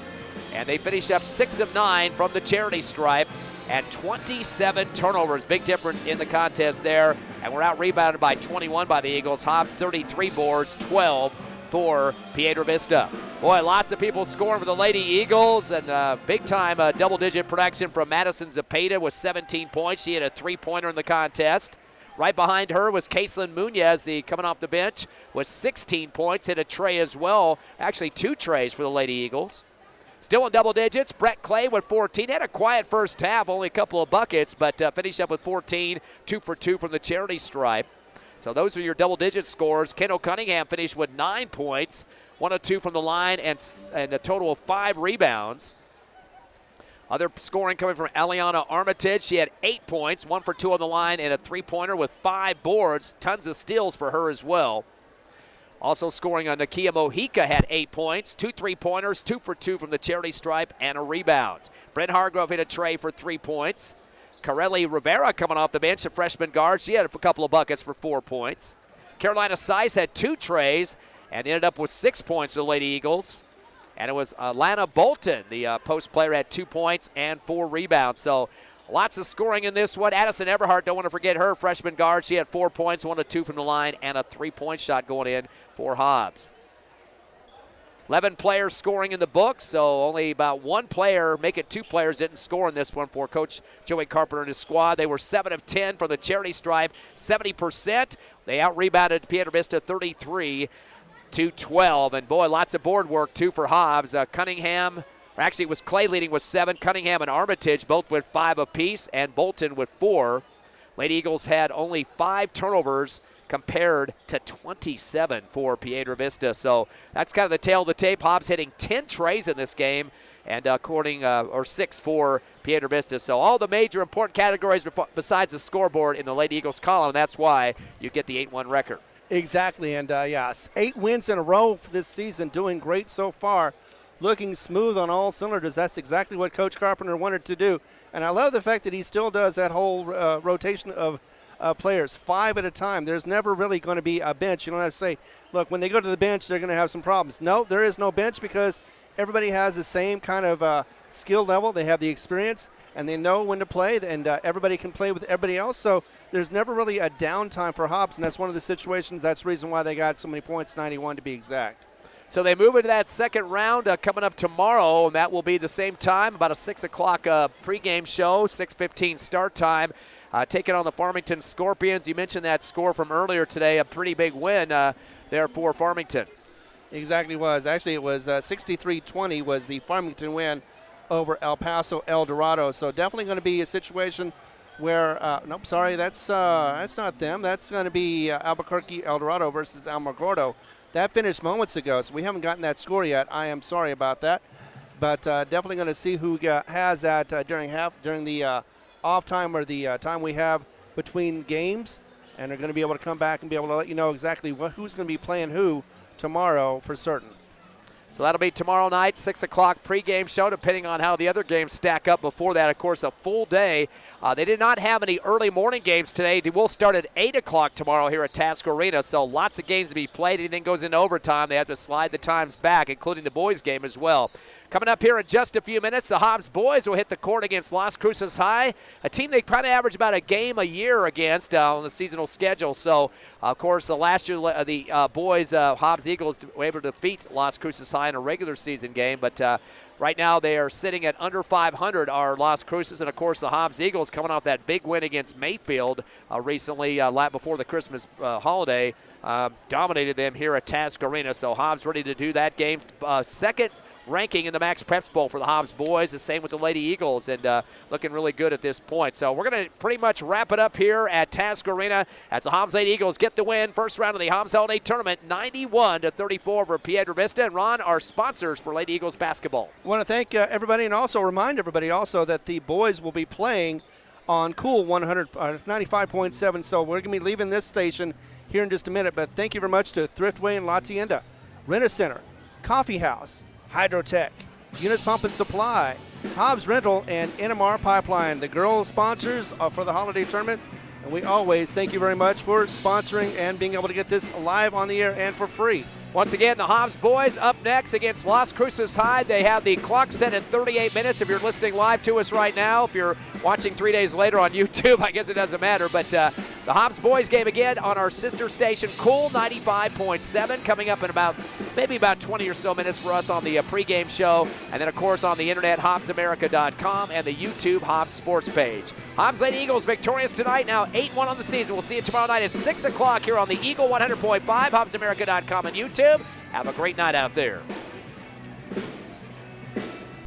and they finished up 6 of 9 from the charity stripe and 27 turnovers. Big difference in the contest there. And we're out rebounded by 21 by the Eagles. Hobbs 33 boards, 12 for Piedra Vista. Boy, lots of people scoring for the Lady Eagles, and big-time double-digit production from Madison Zepeda with 17 points. She had a 3-pointer in the contest. Right behind her was Kaitlin Munoz, coming off the bench, with 16 points, hit a tray as well. Actually, 2 trays for the Lady Eagles. Still in double digits, Brett Clay with 14. Had a quiet first half, only a couple of buckets, but finished up with 14, 2 for 2 from the charity stripe. So those are your double-digit scores. Kendall Cunningham finished with 9 points, 1 of 2 from the line, and a total of 5 rebounds. Other scoring coming from Eliana Armitage. She had 8 points, 1 for 2 on the line, and a 3-pointer with 5 boards. Tons of steals for her as well. Also scoring on Nakia Mojica had 8 points, 2 3-pointers, 2 for 2 from the charity stripe, and a rebound. Brent Hargrove hit a tray for 3 points. Corelli Rivera coming off the bench, a freshman guard. She had a couple of buckets for 4 points. Carolina Size had 2 trays and ended up with 6 points for the Lady Eagles. And it was Lana Bolton, the post player, had 2 points and 4 rebounds. So lots of scoring in this one. Addison Everhart, don't want to forget her, freshman guard. She had 4 points, 1 of 2 from the line, and a 3-point shot going in for Hobbs. 11 players scoring in the book, so only about 1 player, make it 2 players, didn't score in this one for Coach Joey Carpenter and his squad. They were 7 of 10 from the charity stripe, 70%. They out-rebounded Piedra Vista 33-12, and boy, lots of board work too for Hobbs. Cunningham, or actually it was Clay leading with 7, Cunningham and Armitage both with 5 apiece, and Bolton with 4. Lady Eagles had only 5 turnovers compared to 27 for Piedra Vista. So that's kind of the tail of the tape. Hobbs hitting 10 trays in this game, and 6 for Piedra Vista. So all the major important categories besides the scoreboard in the Lady Eagles column, and that's why you get the 8-1 record. Exactly, and 8 wins in a row for this season, doing great so far, looking smooth on all cylinders. That's exactly what Coach Carpenter wanted to do, and I love the fact that he still does that whole rotation of players, 5 at a time. There's never really going to be a bench. You don't have to say, look, when they go to the bench, they're going to have some problems. No, there is no bench because everybody has the same kind of skill level. They have the experience, and they know when to play, and everybody can play with everybody else. So there's never really a downtime for Hobbs, and that's one of the situations. That's the reason why they got so many points, 91 to be exact. So they move into that second round coming up tomorrow, and that will be the same time, about a 6 o'clock pregame show, 6:15 start time. Taking on the Farmington Scorpions. You mentioned that score from earlier today, a pretty big win there for Farmington. Exactly was. Actually, it was 63-20 was the Farmington win over El Paso El Dorado. So definitely going to be a situation where, nope, sorry, that's not them. That's going to be Albuquerque El Dorado versus Alamogordo. That finished moments ago, so we haven't gotten that score yet. I am sorry about that. But definitely going to see who has that during the off time or the time we have between games. And they're going to be able to come back and be able to let you know exactly who's going to be playing who tomorrow for certain. So that'll be tomorrow night, 6 o'clock pregame show, depending on how the other games stack up before that. Of course, a full day. They did not have any early morning games today. They will start at 8 o'clock tomorrow here at Task Arena, so lots of games to be played. Anything goes into overtime, they have to slide the times back, including the boys' game as well. Coming up here in just a few minutes, the Hobbs boys will hit the court against Las Cruces High, a team they kind of average about a game a year against on the seasonal schedule. So, of course, last year the boys, Hobbs Eagles, were able to defeat Las Cruces High in a regular season game, but right now they are sitting at under 500, our Las Cruces, and of course the Hobbs Eagles coming off that big win against Mayfield recently, before the Christmas holiday, dominated them here at Task Arena. So Hobbs ready to do that game. Second ranking in the Max Preps Bowl for the Hobbs boys. The same with the Lady Eagles, and looking really good at this point. So we're going to pretty much wrap it up here at Task Arena as the Hobbs Lady Eagles get the win. First round of the Hobbs Holiday Tournament, 91-34 over Piedra Vista. And Ron, our sponsors for Lady Eagles basketball. I want to thank everybody and also remind everybody also that the boys will be playing on Cool 95.7. So we're going to be leaving this station here in just a minute. But thank you very much to Thriftway and La Tienda, Rent-A-Center, Coffee House, Hydrotech, Eunice Pump and Supply, Hobbs Rental, and NMR Pipeline, the girls sponsors for the holiday tournament. And we always thank you very much for sponsoring and being able to get this live on the air and for free. Once again, the Hobbs boys up next against Las Cruces High. They have the clock set at 38 minutes if you're listening live to us right now. If you're watching 3 days later on YouTube, I guess it doesn't matter. But the Hobbs boys game again on our sister station, Cool 95.7, coming up in maybe about 20 or so minutes for us on the pregame show. And then, of course, on the internet, HobbsAmerica.com and the YouTube Hobbs Sports page. Hobbs Lady Eagles victorious tonight, now 8-1 on the season. We'll see you tomorrow night at 6 o'clock here on the Eagle 100.5, HobbsAmerica.com and YouTube. Have a great night out there.